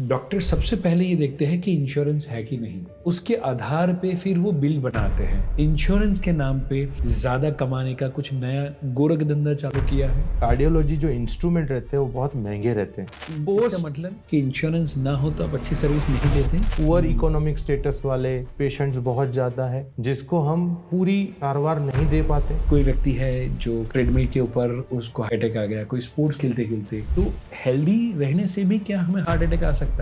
Doctor सबसे पहले ये देखते हैं कि इंश्योरेंस है कि नहीं, उसके आधार पे फिर वो बिल बनाते हैं। इंश्योरेंस के नाम पे ज्यादा कमाने का कुछ नया गोरख धंधा चालू किया है। कार्डियोलॉजी जो इंस्ट्रूमेंट रहते हैं वो बहुत महंगे रहते हैं। इसका मतलब कि इंश्योरेंस ना हो तो आप अच्छी सर्विस नहीं देते। पुअर इकोनॉमिक स्टेटस वाले पेशेंट्स बहुत ज्यादा है जिसको हम पूरी सारवार नहीं दे पाते। कोई व्यक्ति है जो ट्रेडमिल के ऊपर उसको हार्ट अटैक आ गया, कोई स्पोर्ट्स खेलते खेलते, तो हेल्दी रहने से भी क्या हमें हार्ट अटैक आ सकता है?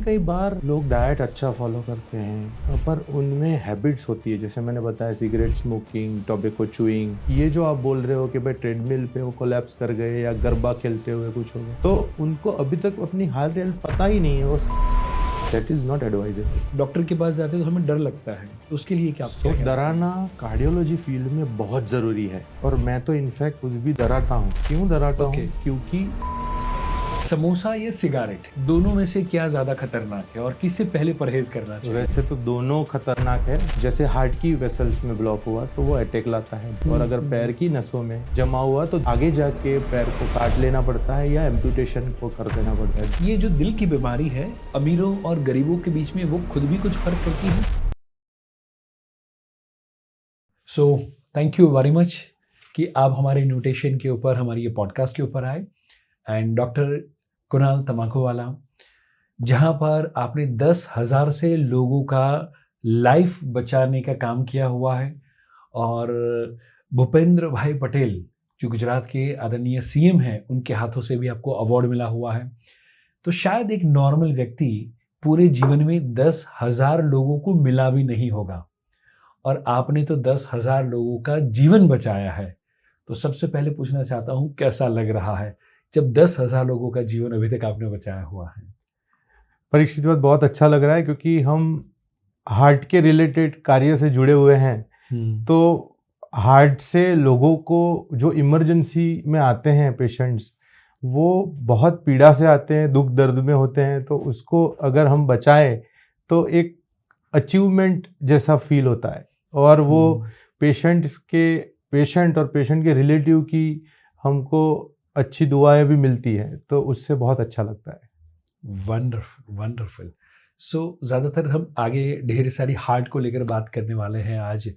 कई बार लोग डाइट अच्छा फॉलो करते हैं पर उनमें हैबिट्स होती है, जैसे मैंने बताया सिगरेट स्मोकिंग, टोबैको चूइंग। ये जो आप बोल रहे हो कि भाई ट्रेडमिल पे वो कोलैप्स कर गए या गरबा खेलते हुए कुछ हो गया, तो उनको अभी तक अपनी हार्ट हेल्थ पता ही नहीं है। That is not advisable। Doctor के पास जाते हैं तो हमें डर लगता है, तो उसके लिए क्या? तो डराना कार्डियोलॉजी फील्ड में बहुत जरूरी है और मैं तो इनफैक्ट खुद भी डराता हूँ। क्यों डराता हूँ? क्योंकि समोसा या सिगारेट, दोनों में से क्या ज्यादा खतरनाक है और किससे पहले परहेज करना चाहिए? वैसे तो दोनों खतरनाक है। जैसे हार्ट की वेसल्स में ब्लॉक हुआ तो वो अटैक लाता है, और अगर पैर की नसों में जमा हुआ तो आगे जाके पैर को काट लेना पड़ता है या एम्पुटेशन को कर देना पड़ता है। ये जो दिल की बीमारी है, अमीरों और गरीबों के बीच में वो खुद भी कुछ फर्क करती है। So thank you very much कि आप हमारे इन्विटेशन के ऊपर, हमारी ये पॉडकास्ट के ऊपर आए। एंड डॉक्टर कुणाल तमाकुवाला, जहाँ पर आपने 10,000 से लोगों का लाइफ बचाने का काम किया हुआ है, और भूपेंद्र भाई पटेल जो गुजरात के आदरणीय सीएम हैं, उनके हाथों से भी आपको अवार्ड मिला हुआ है। तो शायद एक नॉर्मल व्यक्ति पूरे जीवन में 10,000 लोगों को मिला भी नहीं होगा, और आपने तो 10,000 लोगों का जीवन बचाया है। तो सबसे पहले पूछना चाहता हूँ, कैसा लग रहा है जब 10,000 लोगों का जीवन अभी तक आपने बचाया हुआ है? परीक्षित, बात बहुत अच्छा लग रहा है क्योंकि हम हार्ट के रिलेटेड कार्य से जुड़े हुए हैं। तो हार्ट से लोगों को जो इमरजेंसी में आते हैं पेशेंट्स, वो बहुत पीड़ा से आते हैं, दुख दर्द में होते हैं, तो उसको अगर हम बचाएं तो एक अचीवमेंट जैसा फील होता है, और वो पेशेंट और पेशेंट के रिलेटिव की हमको अच्छी दुआएं भी मिलती है, तो उससे बहुत अच्छा लगता है। Wonderful wonderful. सो ज़्यादातर हम आगे ढेर सारी हार्ट को लेकर बात करने वाले हैं आज,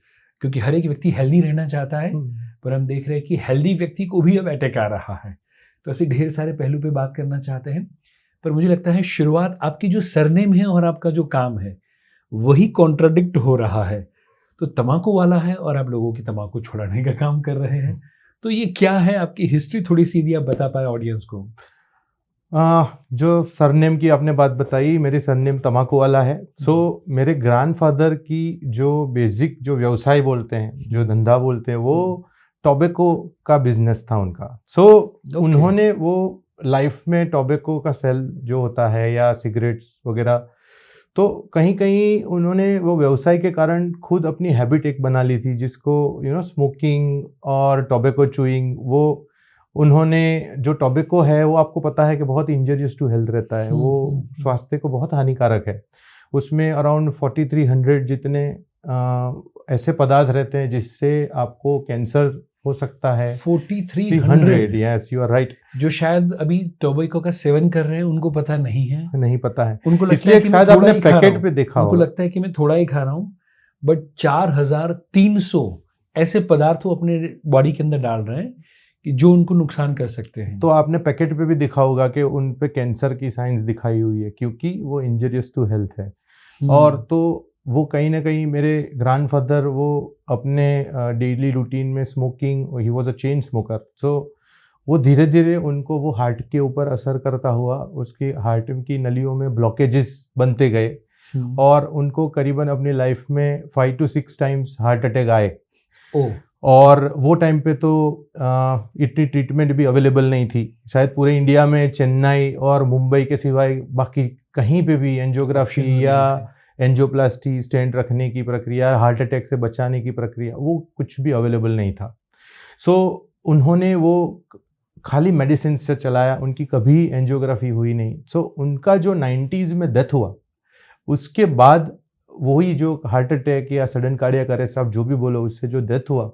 क्योंकि हर एक व्यक्ति हेल्दी रहना चाहता है, पर हम देख रहे हैं कि हेल्दी व्यक्ति को भी अब अटैक आ रहा है। तो ऐसे ढेर सारे पहलू पे बात करना चाहते हैं, पर मुझे लगता है शुरुआत आपकी जो सरनेम है और आपका जो काम है वही कॉन्ट्राडिक्ट हो रहा है। तो तम्बाकू वाला है और आप लोगों की तम्बाकू छुड़ाने का काम कर रहे हैं, तो ये क्या है आपकी हिस्ट्री? थोड़ी सी यदि आप बता पाए ऑडियंस को। जो सरनेम की आपने बात बताई, मेरी सरनेम तम्बाकू वाला है। सो मेरे ग्रैंडफादर की जो बेसिक जो व्यवसाय बोलते हैं, जो धंधा बोलते हैं, वो टोबैको का बिजनेस था उनका। उन्होंने वो लाइफ में टोबैको का सेल जो होता है या सिगरेट्स वगैरह, तो कहीं कहीं उन्होंने वो व्यवसाय के कारण खुद अपनी हैबिट एक बना ली थी, जिसको स्मोकिंग और टोबैको चूइंग। वो उन्होंने जो टोबैको है वो आपको पता है कि बहुत इंजरियस टू हेल्थ रहता है, वो स्वास्थ्य को बहुत हानिकारक है। उसमें अराउंड 4300 जितने ऐसे पदार्थ रहते हैं जिससे आपको कैंसर हो सकता है। 4300? Yes, you are right. जो शायद अभी टोबैको का सेवन कर रहे हैं उनको पता नहीं है। उनको लगता है कि शायद आपने पैकेट पे देखा उनको लगता है कि मैं थोड़ा ही खा रहा हूँ, बट 4300 ऐसे पदार्थ वो अपने बॉडी के अंदर डाल रहे हैं कि जो उनको नुकसान कर सकते हैं। तो आपने पैकेट पे भी देखा होगा कि उन पे कैंसर की साइंस दिखाई हुई है, क्योंकि वो इंजरियस टू हेल्थ है। और तो वो कहीं ना कहीं मेरे ग्रैंडफादर वो अपने डेली रूटीन में smoking, he was a chain smoker, so वो धीरे धीरे उनको वो हार्ट के ऊपर असर करता हुआ उसकी हार्ट की नलियों में ब्लॉकेजेस बनते गए, और उनको करीबन अपनी लाइफ में 5 to 6 टाइम्स हार्ट अटैक आए। और वो टाइम पे तो इतनी ट्रीटमेंट भी अवेलेबल नहीं थी। शायद पूरे इंडिया में चेन्नई और मुंबई के सिवाय बाकी कहीं पे भी एंजियोग्राफी या एंजियोप्लास्टी, स्टेंट रखने की प्रक्रिया, हार्ट अटैक से बचाने की प्रक्रिया, वो कुछ भी अवेलेबल नहीं था। सो उन्होंने वो खाली मेडिसिन से चलाया, उनकी कभी एंजियोग्राफी हुई नहीं। सो उनका जो 90s में डेथ हुआ, उसके बाद वही जो हार्ट अटैक या सडन कार्डियक अरेस्ट, आप जो भी बोलो, उससे जो डेथ हुआ,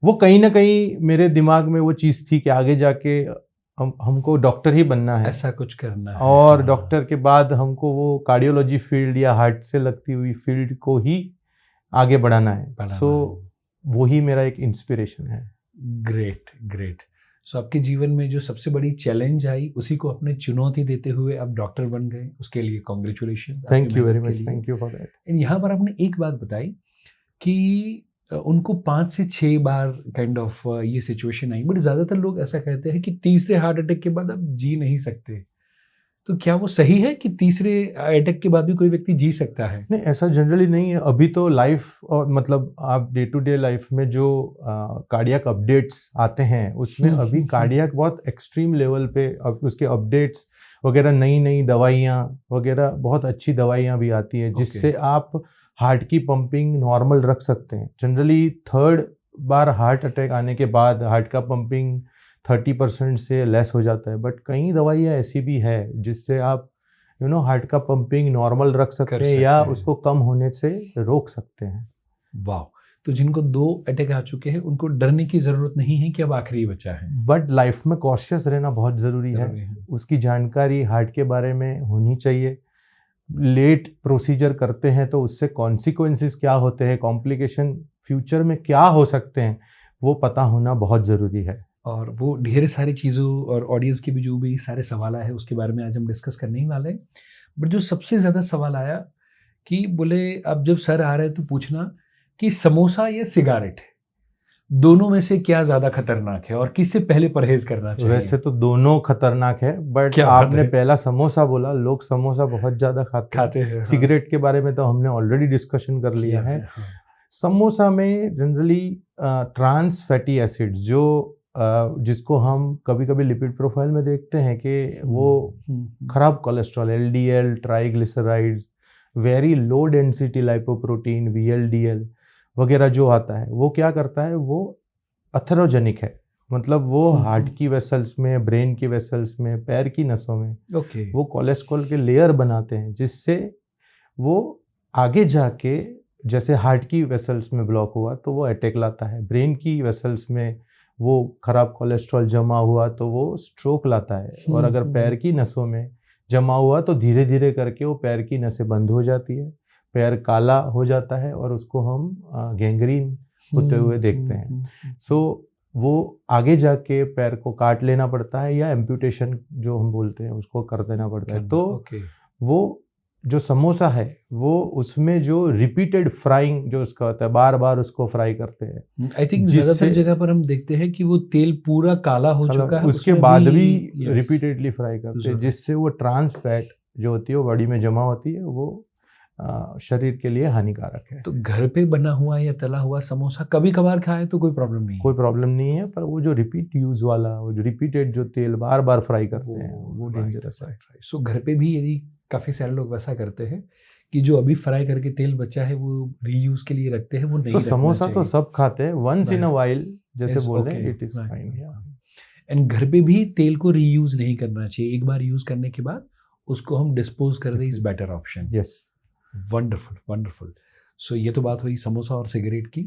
वो कहीं ना कहीं मेरे दिमाग में वो चीज़ थी कि आगे जाके हमको डॉक्टर ही बनना है, ऐसा कुछ करना है, और हाँ। डॉक्टर के बाद हमको वो कार्डियोलॉजी फील्ड या हार्ट से लगती हुई फील्ड को ही आगे बढ़ाना है। सो वही मेरा एक इंस्पिरेशन है। Great great. सो आपके जीवन में जो सबसे बड़ी चैलेंज आई उसी को अपने चुनौती देते हुए आप डॉक्टर बन गए, उसके लिए congratulation. Thank you very much, thank you for that. And यहाँ पर आपने एक बात बताई कि उनको 5 से 6 बार काइंड ऑफ ये सिचुएशन आई, बट ज़्यादातर लोग ऐसा कहते हैं कि तीसरे हार्ट अटैक के बाद आप जी नहीं सकते। तो क्या वो सही है कि तीसरे अटैक के बाद भी कोई व्यक्ति जी सकता है? नहीं, ऐसा जनरली नहीं है। अभी तो लाइफ और मतलब आप डे टू डे लाइफ में जो कार्डियक अपडेट्स आते हैं उसमें अभी कार्डियक बहुत एक्सट्रीम लेवल पे उसके अपडेट्स वगैरह, नई नई दवाइयाँ वगैरह, बहुत अच्छी दवाइयाँ भी आती है जिससे आप हार्ट की पंपिंग नॉर्मल रख सकते हैं। जनरली 3rd बार हार्ट अटैक आने के बाद हार्ट का पंपिंग 30% से लेस हो जाता है, बट कई दवाइयाँ ऐसी भी है जिससे आप हार्ट का पंपिंग नॉर्मल रख सकते हैं या उसको कम होने से रोक सकते हैं। वाह। तो जिनको 2 अटैक आ चुके हैं उनको डरने की ज़रूरत नहीं है कि अब आखिरी बचा है, बट लाइफ में कॉशियस रहना बहुत ज़रूरी है। उसकी जानकारी हार्ट के बारे में होनी चाहिए। लेट प्रोसीजर करते हैं तो उससे कॉन्सिक्वेंसेस क्या होते हैं, कॉम्प्लिकेशन फ्यूचर में क्या हो सकते हैं, वो पता होना बहुत ज़रूरी है। और वो ढेर सारी चीज़ों और ऑडियंस के भी जो भी सारे सवाल आए हैं उसके बारे में आज हम डिस्कस करने ही वाले हैं। बट जो सबसे ज़्यादा सवाल आया कि बोले अब जब सर आ रहे हैं तो पूछना कि समोसा या सिगारेट, दोनों में से क्या ज़्यादा खतरनाक है और किससे पहले परहेज करना चाहिए? वैसे तो दोनों खतरनाक है, बट आपने पहला समोसा बोला, लोग समोसा बहुत ज़्यादा खाते हैं। सिगरेट के बारे में तो हमने ऑलरेडी डिस्कशन कर लिया है। समोसा में जनरली ट्रांस फैटी एसिड्स जो जिसको हम कभी कभी लिपिड प्रोफाइल में देखते हैं कि वो खराब cholesterol, LDL, triglycerides, very low density lipoprotein, VLDL वगैरह जो आता है, वो क्या करता है, वो अथेरोजेनिक है। मतलब वो हार्ट की वेसल्स में, ब्रेन की वेसल्स में, पैर की नसों में वो कोलेस्ट्रॉल के लेयर बनाते हैं जिससे वो आगे जाके, जैसे हार्ट की वेसल्स में ब्लॉक हुआ तो वो अटैक लाता है, ब्रेन की वेसल्स में वो खराब कोलेस्ट्रॉल जमा हुआ तो वो स्ट्रोक लाता है, और अगर पैर की नसों में जमा हुआ तो धीरे धीरे करके वो पैर की नसें बंद हो जाती है, पैर काला हो जाता है और उसको हम गैंग्रीन होते हुए देखते हैं। सो वो आगे जाके पैर को काट लेना पड़ता है या एम्पुटेशन जो हम बोलते हैं उसको कर देना पड़ता है। तो वो जो समोसा है वो उसमें जो रिपीटेड फ्राइंग जो उसका होता है, बार बार उसको फ्राई करते हैं। आई थिंक ज़्यादातर जगह पर हम देखते हैं कि वो तेल पूरा काला हो चुका है, उसके बाद भी रिपीटेडली फ्राई करते हैं जिससे वो ट्रांस फैट जो होती है वो बॉडी में जमा होती है, वो शरीर के लिए हानिकारक है। तो घर पे बना हुआ या तला हुआ समोसा कभी कभार खाए तो कोई प्रॉब्लम नहीं है? कोई प्रॉब्लम नहीं है, पर वो जो रिपीट यूज वाला, वो जो रिपीटेड जो तेल बार बार फ्राई करते हैं वो डेंजरस है। सो घर पे भी यदि काफ़ी सारे लोग वैसा करते हैं कि जो अभी फ्राई करके तेल बचा है वो रीयूज के लिए रखते हैं, वो नहीं। समोसा तो सब खाते हैं, वंस इन अ वाइल जैसे बोल रहे हैं, इट इज फाइन। एंड घर पे भी तेल को रीयूज नहीं करना चाहिए, एक बार यूज करने के बाद उसको हम डिस्पोज कर दें is better option. Yes, wonderful wonderful. So ये तो बात हुई समोसा और सिगरेट की,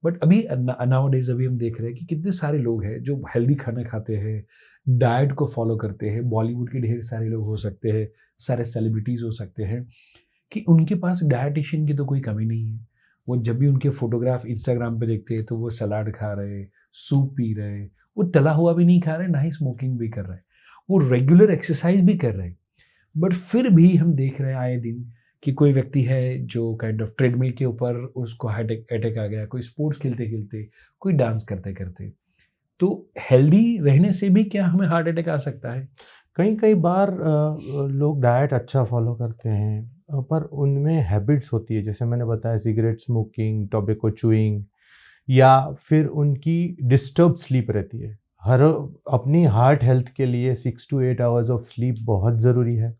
बट अभी नाउअडेज अभी हम देख रहे हैं कि कितने सारे लोग हैं जो हेल्दी खाना खाते हैं, डाइट को फॉलो करते हैं। बॉलीवुड के ढेर सारे लोग हो सकते हैं, सारे सेलिब्रिटीज़ हो सकते हैं कि उनके पास डाइटिशियन की तो कोई कमी नहीं है। वो जब भी उनके फोटोग्राफ इंस्टाग्राम पे देखते हैं तो वो सलाद खा रहे, सूप पी रहे, वो तला हुआ भी नहीं खा रहे, ना ही स्मोकिंग भी कर रहे, वो रेगुलर एक्सरसाइज भी कर रहे। बट फिर भी हम देख रहे हैं आए दिन कि कोई व्यक्ति है जो काइंड ऑफ ट्रेडमिल के ऊपर उसको अटैक आ गया, कोई स्पोर्ट्स खेलते खेलते, कोई डांस करते करते। तो हेल्दी रहने से भी क्या हमें हार्ट अटैक आ सकता है? कई बार लोग डाइट अच्छा फॉलो करते हैं पर उनमें हैबिट्स होती है, जैसे मैंने बताया सिगरेट स्मोकिंग, टोबैको चूइंग, या फिर उनकी डिस्टर्ब स्लीप रहती है। हर अपनी हार्ट हेल्थ के लिए 6 to 8 आवर्स ऑफ स्लीप बहुत ज़रूरी है।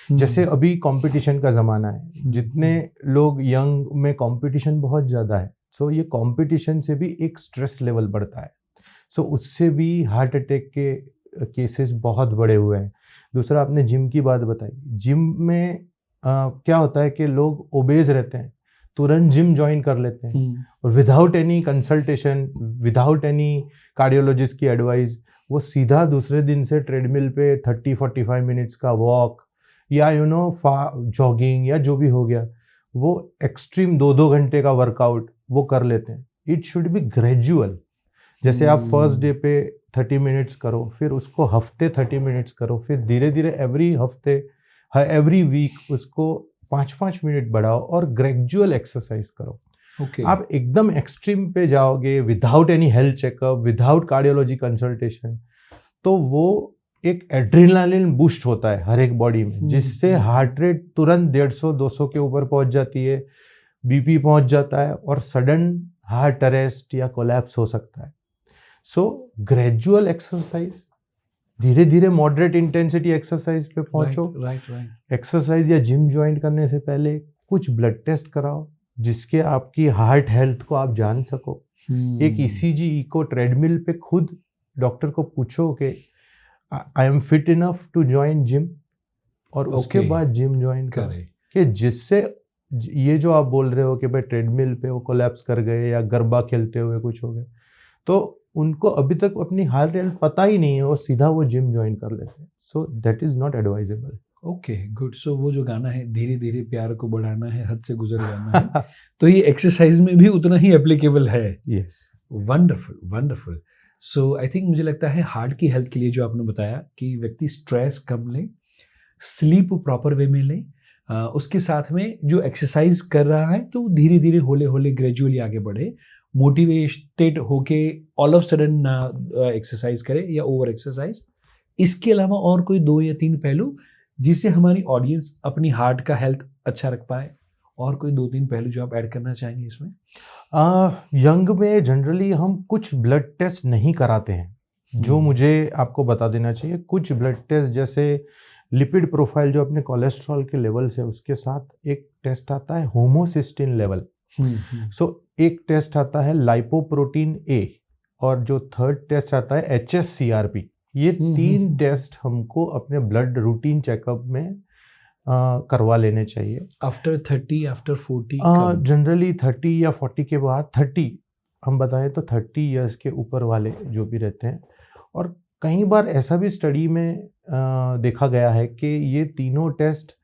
जैसे अभी कंपटीशन का ज़माना है, जितने लोग यंग में कंपटीशन बहुत ज़्यादा है, सो ये कंपटीशन से भी एक स्ट्रेस लेवल बढ़ता है, सो उससे भी हार्ट अटैक के केसेस बहुत बड़े हुए हैं। दूसरा, आपने जिम की बात बताई, जिम में क्या होता है कि लोग ओबेज रहते हैं, तुरंत जिम ज्वाइन कर लेते हैं और without any consultation, without any cardiologist की एडवाइस वो सीधा दूसरे दिन से ट्रेडमिल पे 30-45 मिनट्स का वॉक या जॉगिंग या जो भी हो गया, वो एक्सट्रीम 2-2 घंटे का वर्कआउट वो कर लेते हैं। It should be gradual. जैसे आप फर्स्ट डे पे 30 मिनट्स करो, फिर उसको हफ्ते 30 मिनट्स करो, फिर धीरे धीरे एवरी वीक उसको 5-5 मिनट बढ़ाओ और ग्रेजुअल एक्सरसाइज करो। आप एकदम एक्सट्रीम पे जाओगे without any health checkup, without cardiology consultation, तो वो एक एड्रेनालिन बूस्ट होता है हर एक बॉडी में, जिससे हार्ट रेट तुरंत 150-200 के ऊपर पहुंच जाती है, बीपी पहुंच जाता है और सडन हार्ट अरेस्ट या कोलैप्स हो सकता है। सो ग्रेजुअल एक्सरसाइज, धीरे धीरे मॉडरेट इंटेंसिटी एक्सरसाइज पे पहुंचो। एक्सरसाइज या जिम ज्वाइन करने से पहले कुछ ब्लड टेस्ट कराओ जिसके आपकी हार्ट हेल्थ को आप जान सको। एक ईसीजी इको ट्रेडमिल पे खुद डॉक्टर को पूछो कि I am fit enough to join gym, और उसके बाद जिम ज्वाइन करें, कि जिससे ये जो आप बोल रहे हो कि भाई ट्रेडमिल पे वो कोलैप्स कर गए या गरबा खेलते हुए कुछ हो गए, तो उनको अभी तक अपनी हार्ट हेल्थ पता ही नहीं है, वो सीधा वो जिम ज्वाइन कर लेते हैं। So that is not advisable. Okay, good. So वो जो गाना है, धीरे धीरे प्यार को बढ़ाना है, हद से गुजर जाना है, तो ये एक्सरसाइज में भी उतना ही एप्लीकेबल है। Yes, wonderful wonderful. So I think मुझे लगता है हार्ट की हेल्थ के लिए जो आपने बताया कि व्यक्ति स्ट्रेस कम ले, स्लीप प्रॉपर वे में ले, उसके साथ में जो एक्सरसाइज कर रहा है तो धीरे धीरे होले होले ग्रेजुअली आगे बढ़े, मोटिवेटेड होके ऑल ऑफ सडन ना एक्सरसाइज करे या ओवर एक्सरसाइज। इसके अलावा और कोई 2 या 3 पहलू जिससे हमारी ऑडियंस अपनी हार्ट का हेल्थ अच्छा रख पाए, और कोई 2-3 पहलू जो आप ऐड करना चाहेंगे इसमें? यंग में जनरली हम कुछ ब्लड टेस्ट नहीं कराते हैं, जो मुझे आपको बता देना चाहिए। कुछ ब्लड टेस्ट जैसे लिपिड प्रोफाइल जो अपने कोलेस्ट्रॉल के लेवल से, उसके साथ एक टेस्ट आता है होमोसिस्टिन लेवल। सो एक टेस्ट आता है लाइपोप्रोटीन ए, और जो थर्ड टेस्ट आता है HSCRP। ये 3 टेस्ट हमको अपने ब्लड रूटीन चेकअप में करवा लेने चाहिए। After 30, after 40? जनरली 30 या 40 के बाद, 30 हम बताएं तो 30 इयर्स के ऊपर वाले जो भी रहते हैं। और कई बार ऐसा भी स्टडी में देखा गया है कि ये तीनों टेस्ट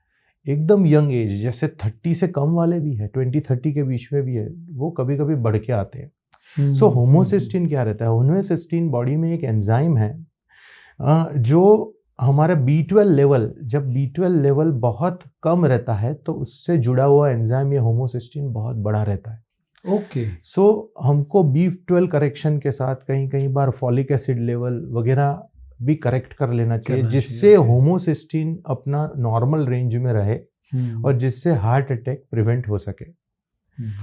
एकदम यंग एज, जैसे 30 से कम वाले भी है, 20-30 के बीच में भी है, वो कभी कभी बढ़ के आते हैं। सो होमोसिस्टिन क्या रहता है? होमोसिस्टिन बॉडी में एक एंजाइम है जो हमारा B12 लेवल, जब B12 लेवल बहुत कम रहता है तो उससे जुड़ा हुआ एंजाइम ये होमोसिस्टिन बहुत बड़ा रहता है। ओके। सो हमको B12 करेक्शन के साथ कई बार फॉलिक एसिड लेवल वगैरह भी करेक्ट कर लेना चाहिए, जिससे होमोसिस्टिन अपना नॉर्मल रेंज में रहे और जिससे हार्ट अटैक प्रिवेंट हो सके।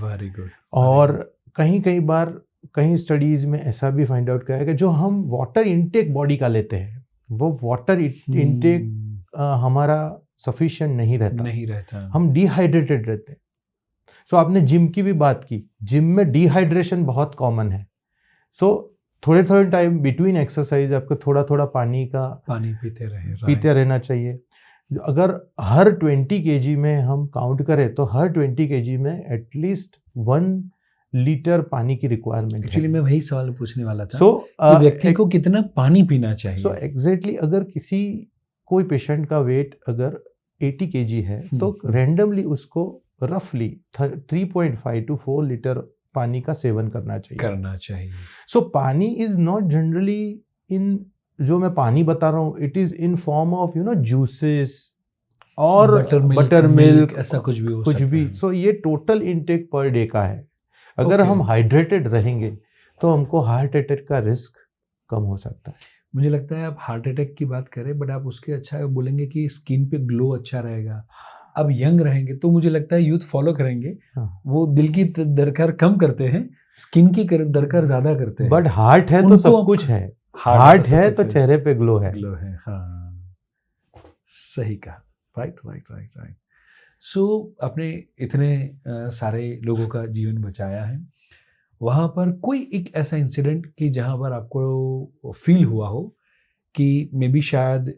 Very good. और कई बार कई स्टडीज में ऐसा भी फाइंड आउट किया है कि जो हम वाटर इनटेक बॉडी का लेते हैं, वो वाटर इनटेक हमारा सफिशिएंट नहीं रहता, हम डिहाइड्रेटेड रहते हैं। सो आपने जिम की भी बात की, जिम में डिहाइड्रेशन बहुत कॉमन है। सो थोड़े टाइम बिटवीन एक्सरसाइज आपको थोड़ा पानी पीते रहना चाहिए। अगर हर 20 kg में हम काउंट करें तो हर 20 kg में एटलीस्ट 1 लीटर पानी की रिक्वायरमेंट। एक्चुअली मैं वही सवाल पूछने वाला था। व्यक्ति को कितना पानी पीना चाहिए? सो एग्जैक्टली अगर कोई पेशेंट का वेट अगर 80 kg है तो रैंडमली उसको रफली 3.5 to 4 लीटर पानी का सेवन करना चाहिए। सो पानी इज नॉट जनरली इन, जो मैं पानी बता रहा हूँ, it is in form of juices और बटर मिल्क, ऐसा कुछ भी। सो ये टोटल इनटेक पर डे का है। अगर हम हाइड्रेटेड रहेंगे तो हमको हार्ट अटैक का रिस्क कम हो सकता है। मुझे लगता है आप हार्ट अटैक की बात करें, बट आप उसके अच्छा बोलेंगे कि स्किन पे ग्लो अच्छा रहेगा। अब यंग रहेंगे तो मुझे लगता है यूथ फॉलो करेंगे। वो दिल की दरकार कम करते हैं, स्किन की दरकार ज्यादा करते हैं। बट हार्ट है तो सब कुछ है, हार्ट है तो चेहरे पे ग्लो है। हाँ, सही कहा। राइट। सो आपने इतने सारे लोगों का जीवन बचाया है, वहाँ पर कोई एक ऐसा इंसिडेंट कि जहाँ पर आपको फील हुआ हो कि मे बी शायद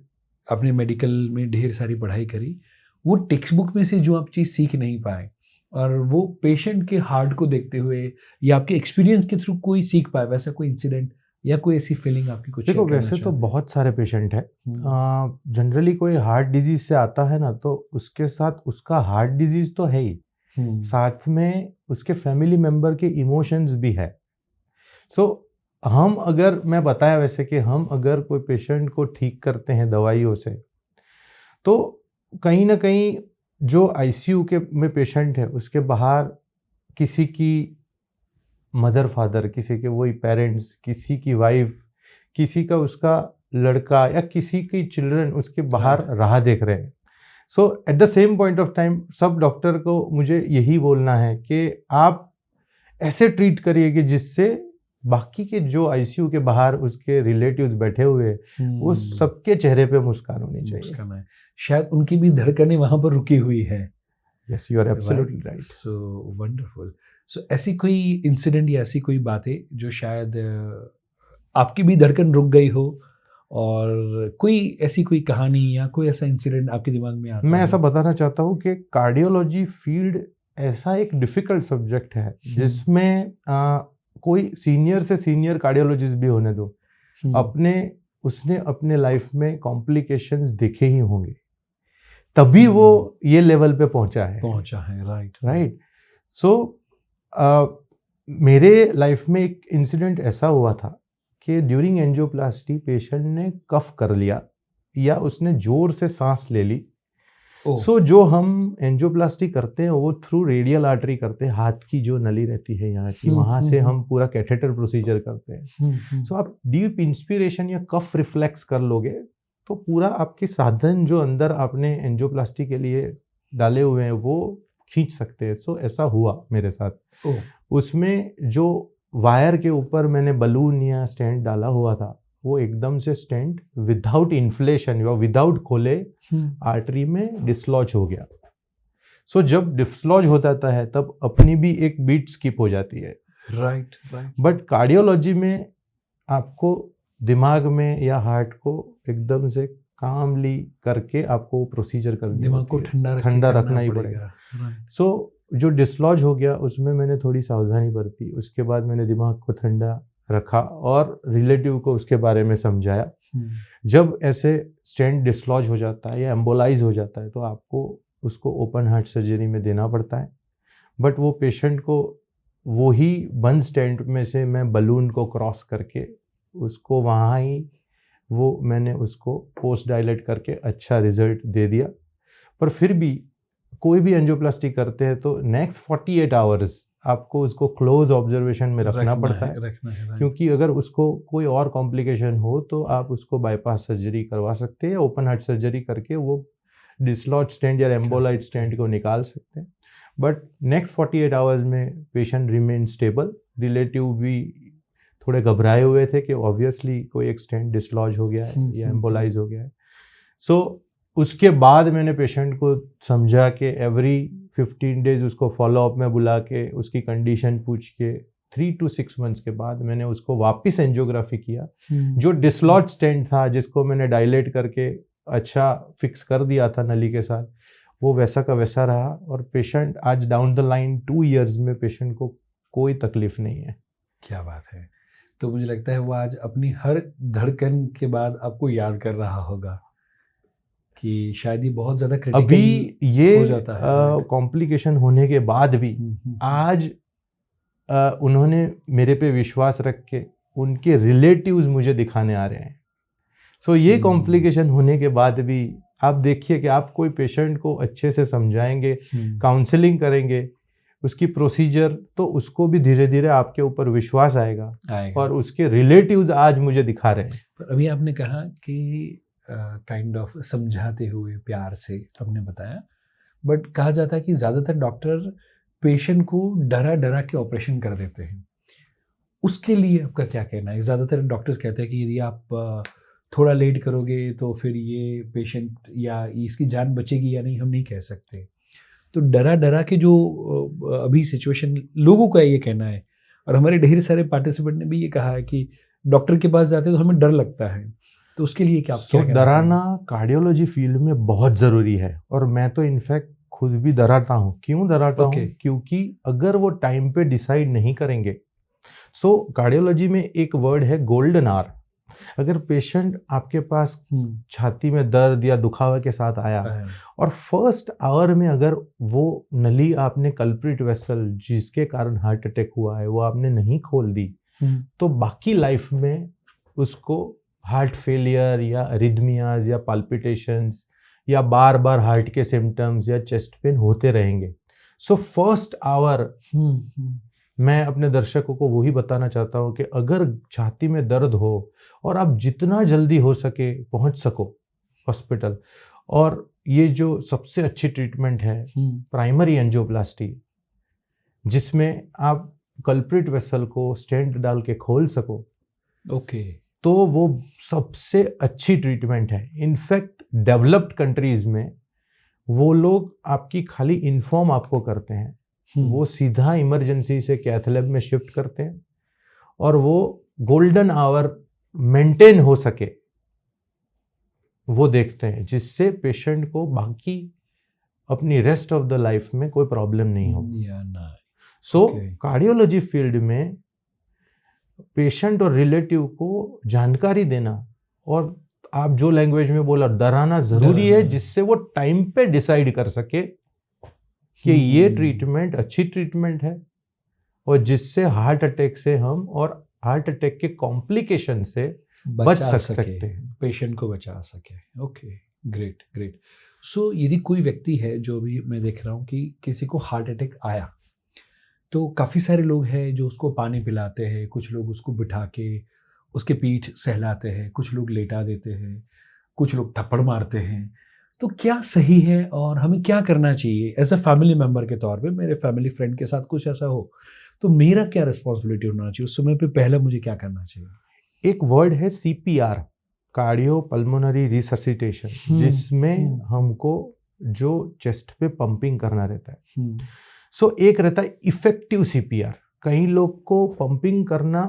आपने मेडिकल में ढेर सारी पढ़ाई करी, वो टेक्स्ट बुक में से जो आप चीज़ सीख नहीं पाए और वो पेशेंट के हार्ट को देखते हुए या आपके एक्सपीरियंस के थ्रू कोई सीख पाए, वैसा कोई इंसिडेंट या कोई ऐसी फीलिंग आपकी कुछ? देखो वैसे तो बहुत सारे पेशेंट हैं, जनरली कोई हार्ट डिजीज से आता है ना, तो उसके साथ उसका हार्ट डिजीज तो है ही, साथ में उसके फैमिली मेंबर के इमोशंस भी है। सो हम अगर, मैं बताया वैसे कि हम अगर कोई पेशेंट को ठीक करते हैं दवाइयों से, तो कहीं ना कहीं जो आईसीयू के में पेशेंट है उसके बाहर किसी की मदर फादर, किसी के वही पेरेंट्स, किसी की वाइफ, किसी का उसका लड़का या किसी की चिल्ड्रन उसके बाहर राह देख रहे हैं। So at the same point of time सब डॉक्टर को मुझे यही बोलना है कि आप ऐसे ट्रीट करिए कि जिससे बाकी के जो आईसीयू के बाहर उसके रिलेटिव्स बैठे हुए वो सबके चेहरे पे मुस्कान होनी चाहिए। मुस्कान है, शायद उनकी भी धड़कनें वहां पर रुकी हुई है। Yes, you are absolutely right. So wonderful. So ऐसी कोई इंसिडेंट या ऐसी कोई बातें जो शायद आपकी भी धड़कन रुक गई हो, और कोई ऐसी कोई कहानी या कोई ऐसा इंसिडेंट आपके दिमाग में आता है? मैं ऐसा बताना चाहता हूँ कि कार्डियोलॉजी फील्ड ऐसा एक डिफिकल्ट सब्जेक्ट है जिसमें कोई सीनियर से सीनियर कार्डियोलॉजिस्ट भी होने दो, उसने अपने लाइफ में कॉम्प्लिकेशंस देखे ही होंगे, तभी वो ये लेवल पे पहुंचा है। राइट। सो मेरे लाइफ में एक इंसिडेंट ऐसा हुआ था कि ड्यूरिंग एंजियोप्लास्टी पेशेंट ने कफ कर लिया या उसने जोर से सांस ले ली। सो जो हम एंजियोप्लास्टी करते हैं वो थ्रू रेडियल आर्टरी करते हैं, हाथ की जो नली रहती है यहाँ की, वहां से हम पूरा कैथेटर प्रोसीजर करते हैं। सो आप डीप इंस्पिरेशन या कफ रिफ्लेक्स कर लोगे तो पूरा आपके साधन जो अंदर आपने एंजियोप्लास्टी के लिए डाले हुए हैं वो खींच सकते हैं। सो ऐसा हुआ मेरे साथ। उसमें जो वायर के ऊपर मैंने बलून या स्टेंट डाला हुआ था वो एकदम से स्टेंट विदाउट इन्फ्लेशन या विदाउट खोले आर्टरी में डिसलॉज हो गया। सो जब डिसलॉज हो जाता है तब अपनी भी एक बीट स्किप हो जाती है। राइट। बट कार्डियोलॉजी में आपको दिमाग में या हार्ट को एकदम से कामली करके आपको प्रोसीजर करनी, दिमाग को ठंडा रखना ही पड़ेगा। सो जो डिसलॉज हो गया उसमें मैंने थोड़ी सावधानी बरती, उसके बाद मैंने दिमाग को ठंडा रखा और रिलेटिव को उसके बारे में समझाया। जब ऐसे स्टेंट डिसलॉज हो जाता है या एम्बोलाइज हो जाता है तो आपको उसको ओपन हार्ट सर्जरी में देना पड़ता है। बट वो पेशेंट को वही बंद स्टेंट में से मैं बलून को क्रॉस करके उसको वहाँ ही मैंने उसको पोस्ट डायलेट करके अच्छा रिजल्ट दे दिया। पर फिर भी कोई भी एंजियोप्लास्टी करते हैं तो नेक्स्ट 48 आवर्स आपको उसको क्लोज ऑब्जर्वेशन में रखना पड़ता है, क्योंकि अगर उसको कोई और कॉम्प्लिकेशन हो तो आप उसको बाईपास सर्जरी करवा सकते हैं, ओपन हार्ट सर्जरी करके वो डिसलॉज स्टेंट या एम्बोलाइड स्टेंट को निकाल सकते हैं। बट नेक्स्ट 48 आवर्स में पेशेंट रिमेन स्टेबल। रिलेटिव भी थोड़े घबराए हुए थे कि ऑब्वियसली कोई एक स्टेंट डिसलॉज हो गया है या एम्बोलाइज हो गया है। सो उसके बाद मैंने पेशेंट को समझा कि एवरी 15 डेज उसको फॉलोअप में बुला के उसकी कंडीशन पूछ के 3 to 6 मंथ्स के बाद मैंने उसको वापस एंजियोग्राफी किया। जो डिसलॉज स्टेंट था जिसको मैंने डायलेट करके अच्छा फिक्स कर दिया था नली के साथ, वो वैसा का वैसा रहा और पेशेंट आज डाउन द लाइन 2 years में पेशेंट को कोई तकलीफ नहीं है। क्या बात है। तो मुझे लगता है वो आज अपनी हर धड़कन के बाद आपको याद कर रहा होगा कि शायद ये बहुत ज़्यादा क्रिटिकल अभी ये हो जाता है। कॉम्प्लिकेशन होने के बाद भी आज उन्होंने मेरे पे विश्वास रख के उनके रिलेटिव्स मुझे दिखाने आ रहे हैं। सो ये कॉम्प्लिकेशन होने के बाद भी आप देखिए कि आप कोई पेशेंट को अच्छे से समझाएंगे, काउंसलिंग करेंगे, उसकी प्रोसीजर, तो उसको भी धीरे धीरे आपके ऊपर विश्वास आएगा और उसके रिलेटिव्स आज मुझे दिखा रहे हैं। पर अभी आपने कहा कि काइंड ऑफ समझाते हुए प्यार से आपने बताया, बट कहा जाता है कि ज़्यादातर डॉक्टर पेशेंट को डरा डरा के ऑपरेशन कर देते हैं। उसके लिए आपका क्या कहना है? ज़्यादातर डॉक्टर्स कहते हैं कि यदि आप थोड़ा लेट करोगे तो फिर ये पेशेंट या इसकी जान बचेगी या नहीं हम नहीं कह सकते। तो डरा डरा के जो अभी सिचुएशन, लोगों का ये कहना है और हमारे ढेर सारे पार्टिसिपेंट ने भी ये कहा है कि डॉक्टर के पास जाते हैं तो हमें डर लगता है। तो उसके लिए क्या डराना कार्डियोलॉजी फील्ड में बहुत ज़रूरी है और मैं तो इनफैक्ट खुद भी डराता हूँ। क्यों डराता हूँ? क्योंकि अगर वो टाइम पे डिसाइड नहीं करेंगे सो कार्डियोलॉजी में एक वर्ड है गोल्डन आवर। अगर पेशेंट आपके पास छाती में दर्द या दुखावा के साथ आया और फर्स्ट आवर में अगर वो नली आपने कल्प्रिट वेसल जिसके कारण हार्ट अटैक हुआ है वो आपने नहीं खोल दी, तो बाकी लाइफ में उसको हार्ट फेलियर या अरिथमियाज या पाल्पिटेशंस या बार बार हार्ट के सिम्टम्स या चेस्ट पेन होते रहेंगे। सो फर्स्ट आवर मैं अपने दर्शकों को वही बताना चाहता हूँ कि अगर छाती में दर्द हो और आप जितना जल्दी हो सके पहुँच सको हॉस्पिटल, और ये जो सबसे अच्छी ट्रीटमेंट है प्राइमरी एंजियोप्लास्टी, जिसमें आप कल्प्रिट वेसल को स्टेंट डाल के खोल सको, ओके, तो वो सबसे अच्छी ट्रीटमेंट है। इनफैक्ट डेवलप्ड कंट्रीज में वो लोग आपकी खाली इन्फॉर्म आपको करते हैं, वो सीधा इमरजेंसी से कैथ लैब में शिफ्ट करते हैं और वो गोल्डन आवर मेंटेन हो सके वो देखते हैं, जिससे पेशेंट को बाकी अपनी रेस्ट ऑफ द लाइफ में कोई प्रॉब्लम नहीं हो। सो कार्डियोलॉजी फील्ड में पेशेंट और रिलेटिव को जानकारी देना और आप जो लैंग्वेज में बोला डराना जरूरी है, जिससे वो टाइम पे डिसाइड कर सके कि ये ट्रीटमेंट अच्छी ट्रीटमेंट है और जिससे हार्ट अटैक से हम और हार्ट अटैक के कॉम्प्लिकेशन से बच सकते हैं, पेशेंट को बचा सके। Okay, great great. सो यदि कोई व्यक्ति है, जो भी मैं देख रहा हूँ कि किसी को हार्ट अटैक आया, तो काफ़ी सारे लोग हैं जो उसको पानी पिलाते हैं, कुछ लोग उसको बिठा के उसके पीठ सहलाते हैं, कुछ लोग लेटा देते हैं, कुछ लोग थप्पड़ मारते हैं। तो क्या सही है और हमें क्या करना चाहिए एज अ फैमिली मेम्बर के तौर पे? मेरे फैमिली फ्रेंड के साथ कुछ ऐसा हो तो मेरा क्या रिस्पॉन्सिबिलिटी होना चाहिए उस समय पे? पहले मुझे क्या करना चाहिए? एक वर्ड है CPR, कार्डियो पल्मोनरी रिससिटेशन, जिसमें हमको जो चेस्ट पे पंपिंग करना रहता है। सो एक रहता है इफेक्टिव CPR। कई लोग को पंपिंग करना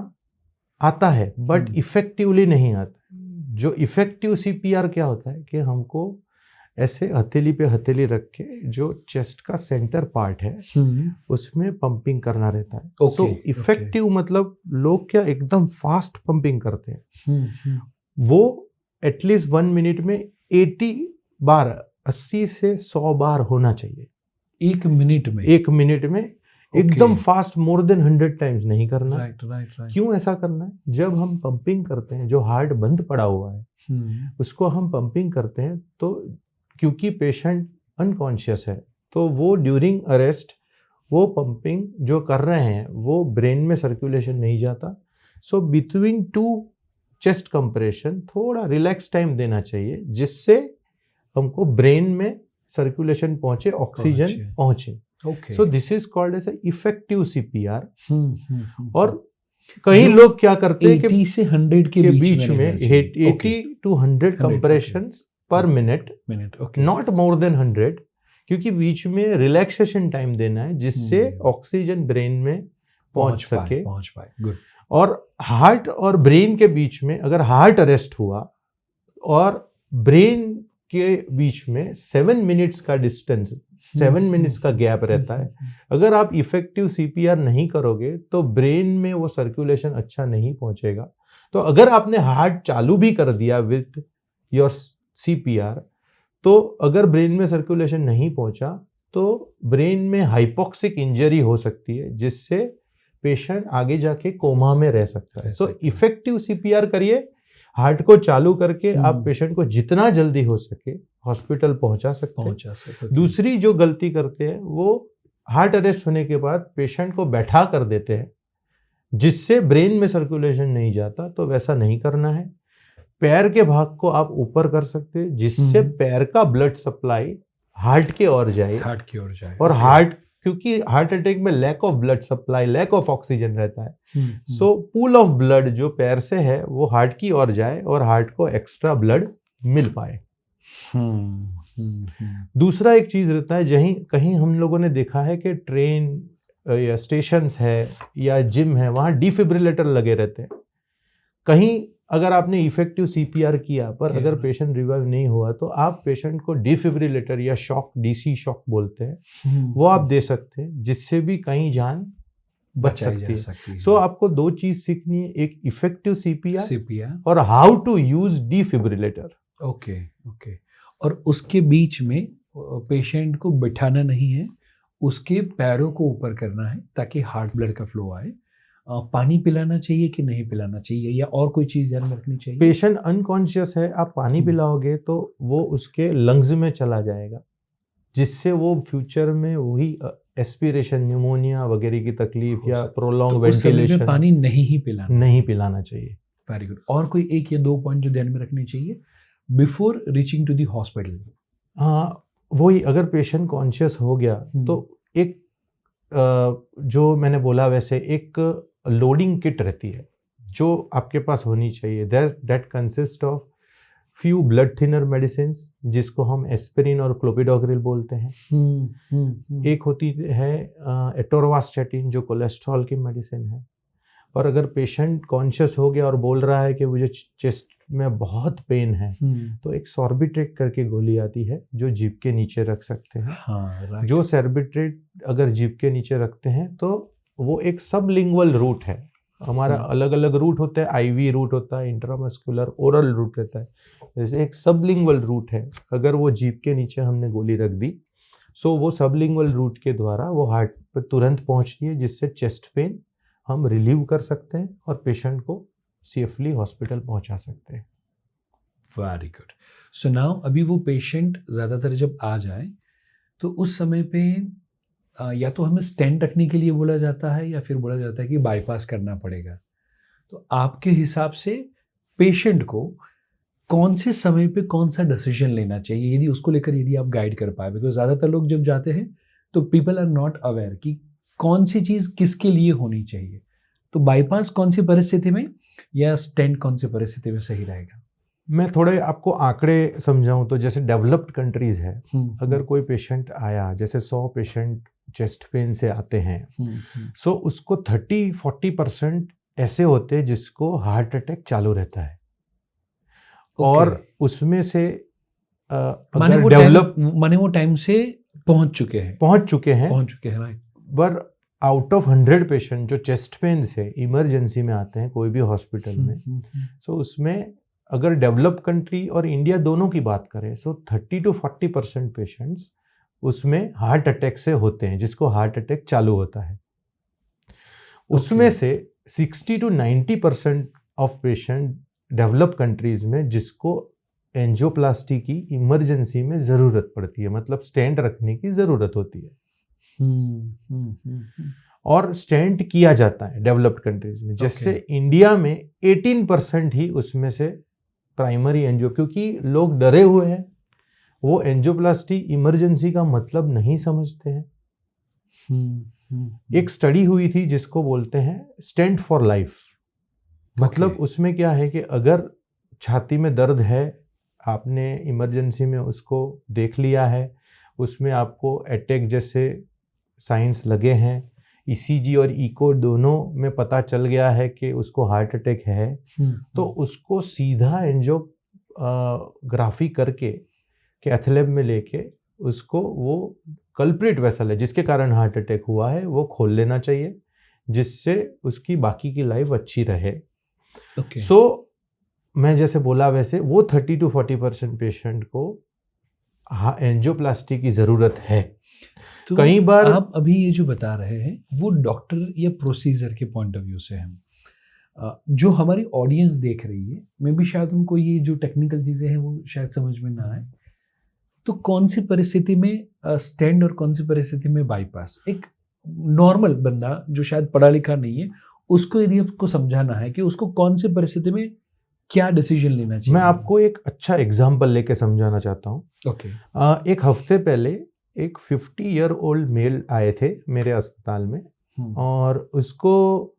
आता है बट इफेक्टिवली नहीं आता। जो इफेक्टिव CPR क्या होता है कि हमको ऐसे हथेली पे हथेली रख के जो चेस्ट का सेंटर पार्ट है उसमें पंपिंग करना रहता है। सो इफेक्टिव मतलब लोग क्या एकदम फास्ट पंपिंग करते हैं, वो एटलीस्ट 1 मिनट में 80 बार, 80 से 100 बार होना चाहिए। 1 मिनट में? 1 मिनट में एकदम फास्ट, मोर देन 100 टाइम्स नहीं करना। राइट। क्यों ऐसा करना है? जब हम पंपिंग करते हैं, जो हार्ट बंद पड़ा हुआ है उसको हम पंपिंग करते हैं, तो क्योंकि पेशेंट अनकॉन्शियस है तो वो ड्यूरिंग अरेस्ट वो पंपिंग जो कर रहे हैं वो ब्रेन में सर्कुलेशन नहीं जाता। सो बिटवीन 2 चेस्ट कंप्रेशन थोड़ा रिलैक्स टाइम देना चाहिए, जिससे हमको ब्रेन में सर्कुलेशन पहुंचे, ऑक्सीजन पहुंचे। So this is called as effective CPR। और कई लोग क्या करते हैं कि 80 से 100 के बीच में 80 to 100 कंप्रेशंस पर मिनट, नॉट मोर देन 100, क्योंकि बीच में रिलैक्सेशन टाइम देना है जिससे ऑक्सीजन ब्रेन में पहुंच पाए। गुड। और हार्ट और ब्रेन के बीच में अगर हार्ट अरेस्ट हुआ और ब्रेन के बीच में 7 मिनट्स का डिस्टेंस, 7 मिनट्स का गैप रहता है। अगर आप इफेक्टिव CPR नहीं करोगे तो ब्रेन में वो सर्कुलेशन अच्छा नहीं पहुंचेगा। तो अगर आपने हार्ट चालू भी कर दिया विद योर CPR, तो अगर ब्रेन में सर्कुलेशन नहीं पहुंचा तो ब्रेन में हाइपोक्सिक इंजरी हो सकती है, जिससे पेशेंट आगे जाके कोमा में रह सकता है। सो इफेक्टिव CPR करिए, हार्ट को चालू करके आप पेशेंट को जितना जल्दी हो सके हॉस्पिटल पहुंचा सकते हैं। दूसरी जो गलती करते हैं वो हार्ट अरेस्ट होने के बाद पेशेंट को बैठा कर देते हैं, जिससे ब्रेन में सर्कुलेशन नहीं जाता। तो वैसा नहीं करना है। पैर के भाग को आप ऊपर कर सकते हैं, जिससे पैर का ब्लड सप्लाई हार्ट की ओर जाए। और हार्ट, क्योंकि हार्ट अटैक में lack of blood supply, lack of oxygen रहता है। सो पूल ऑफ ब्लड जो पैर से है वो हार्ट की ओर जाए और हार्ट को एक्स्ट्रा ब्लड मिल पाए। दूसरा एक चीज रहता है, कहीं हम लोगों ने देखा है कि ट्रेन या स्टेशंस है या जिम है, वहां डिफिब्रिलेटर लगे रहते हैं। कहीं अगर आपने इफेक्टिव CPR किया पर अगर पेशेंट रिवाइव नहीं हुआ तो आप पेशेंट को डिफिब्रिलेटर या शॉक, DC शॉक बोलते हैं, वो आप दे सकते हैं, जिससे भी कहीं जान बच बचाई जा सकती है। सकती है। सो आपको दो चीज सीखनी है, एक इफेक्टिव सीपीआर सीपीआर, और how to use defibrillator. Okay okay. और उसके बीच में पेशेंट को बिठाना नहीं है, उसके पैरों को ऊपर करना है ताकि हार्ट ब्लड का फ्लो आए। पानी पिलाना चाहिए कि नहीं पिलाना चाहिए, या और कोई चीज़ ध्यान में रखनी चाहिए? पेशेंट अनकॉन्शियस है, आप पानी पिलाओगे तो वो उसके लंग्स में चला जाएगा, जिससे वो फ्यूचर में वही एस्पिरेशन, न्यूमोनिया वगैरह की तकलीफ हो या सकता। प्रोलॉन्ग तो उस समय में वेंटिलेशन पानी नहीं ही पिलाना। नहीं पिलाना चाहिए। Very good. और कोई एक या दो पॉइंट जो ध्यान में रखने चाहिए before reaching to the hospital? हाँ, वही अगर पेशेंट कॉन्शियस हो गया तो एक जो मैंने बोला वैसे एक लोडिंग किट रहती है जो आपके पास होनी चाहिए। That consist of few blood thinner medicine जिसको हम एस्पिरिन और क्लोपिडोग्रिल बोलते हैं। एक होती है एटोरवास्टैटिन जो कोलेस्ट्रॉल की मेडिसिन है। और अगर पेशेंट कॉन्शियस हो गया और बोल रहा है कि मुझे चेस्ट में बहुत पेन है, तो एक सॉर्बिट्रेट करके गोली आती है जो जीभ के नीचे रख सकते हैं। हाँ, राइट। जो सॉर्बिट्रेट अगर जीभ के नीचे रखते हैं तो वो एक सबलिंगुअल रूट है। हमारा अलग अलग रूट होता है, आईवी रूट होता है, इंट्रामस्कुलर, ओरल रूट रहता है। जैसे एक सबलिंगुअल रूट है, अगर वो जीभ के नीचे हमने गोली रख दी सो वो सबलिंगुअल रूट के द्वारा वो हार्ट पर तुरंत पहुंचती है, जिससे चेस्ट पेन हम रिलीव कर सकते हैं और पेशेंट को सेफली हॉस्पिटल पहुंचा सकते हैं। Very good. सो नाउ अभी वो पेशेंट ज़्यादातर जब आ जाए तो उस समय पे या तो हमें स्टेंट रखने के लिए बोला जाता है या फिर बोला जाता है कि बाईपास करना पड़ेगा। तो आपके हिसाब से पेशेंट को कौन से समय पे कौन सा डिसीजन लेना चाहिए, यदि उसको लेकर यदि आप गाइड कर पाए? बिकॉज ज़्यादातर लोग जब जाते हैं तो पीपल आर नॉट अवेयर कि कौन सी चीज़ किसके लिए होनी चाहिए। तो बाईपास कौन सी परिस्थिति में या स्टेंट कौन सी परिस्थिति में सही रहेगा? मैं थोड़े आपको आंकड़े समझाऊं तो जैसे डेवलप्ड कंट्रीज है, अगर कोई पेशेंट आया, जैसे 100 पेशेंट चेस्ट पेन से आते हैं, सो उसको 30-40% ऐसे होते हैं जिसको हार्ट अटैक चालू रहता है। और उसमें से माने वो टाइम से पहुंच चुके हैं, राइट। पर आउट ऑफ 100 पेशेंट जो चेस्ट पेन से इमरजेंसी में आते हैं कोई भी हॉस्पिटल में, सो उसमें अगर डेवलप्ड कंट्री और इंडिया दोनों की बात करें सो 30-40% पेशेंट्स उसमें हार्ट अटैक से होते हैं, जिसको हार्ट अटैक चालू होता है। उसमें से 60-90% ऑफ पेशेंट डेवलप्ड कंट्रीज में जिसको एंजियोप्लास्टी की इमरजेंसी में ज़रूरत पड़ती है, मतलब स्टेंट रखने की ज़रूरत होती है। और स्टेंट किया जाता है डेवलप्ड कंट्रीज में। जैसे इंडिया में 18% ही उसमें से प्राइमरी एंजियो, क्योंकि लोग डरे हुए हैं, वो एंजियोप्लास्टी इमरजेंसी का मतलब नहीं समझते हैं। एक स्टडी हुई थी जिसको बोलते हैं स्टेंट फॉर लाइफ। मतलब उसमें क्या है कि अगर छाती में दर्द है, आपने इमरजेंसी में उसको देख लिया है, उसमें आपको अटैक जैसे साइंस लगे हैं, ईसीजी और इको दोनों में पता चल गया है कि उसको हार्ट अटैक है, तो उसको सीधा एंजियोग्राफी करके कैथलैब में लेके उसको वो कल्प्रिट वेसल है जिसके कारण हार्ट अटैक हुआ है वो खोल लेना चाहिए, जिससे उसकी बाकी की लाइफ अच्छी रहे। सो मैं जैसे बोला वैसे वो 30-40% पेशेंट को एंजियोप्लास्टी की ज़रूरत है। तो कई बार आप अभी ये जो बता रहे हैं वो डॉक्टर या प्रोसीजर के पॉइंट ऑफ व्यू से हम, जो हमारी ऑडियंस देख रही है, मैं भी शायद उनको ये जो टेक्निकल चीज़ें हैं वो शायद समझ में ना आए, तो कौन सी परिस्थिति में स्टेंट और कौन सी परिस्थिति में बाईपास, एक नॉर्मल बंदा जो शायद पढ़ा लिखा नहीं है उसको यदि आपको समझाना है कि उसको कौन सी परिस्थिति में क्या डिसीजन लेना चाहिए? मैं आपको एक अच्छा एग्जाम्पल लेके समझाना चाहता हूँ। एक हफ्ते पहले एक 50 ईयर ओल्ड मेल आए थे मेरे अस्पताल में, और उसको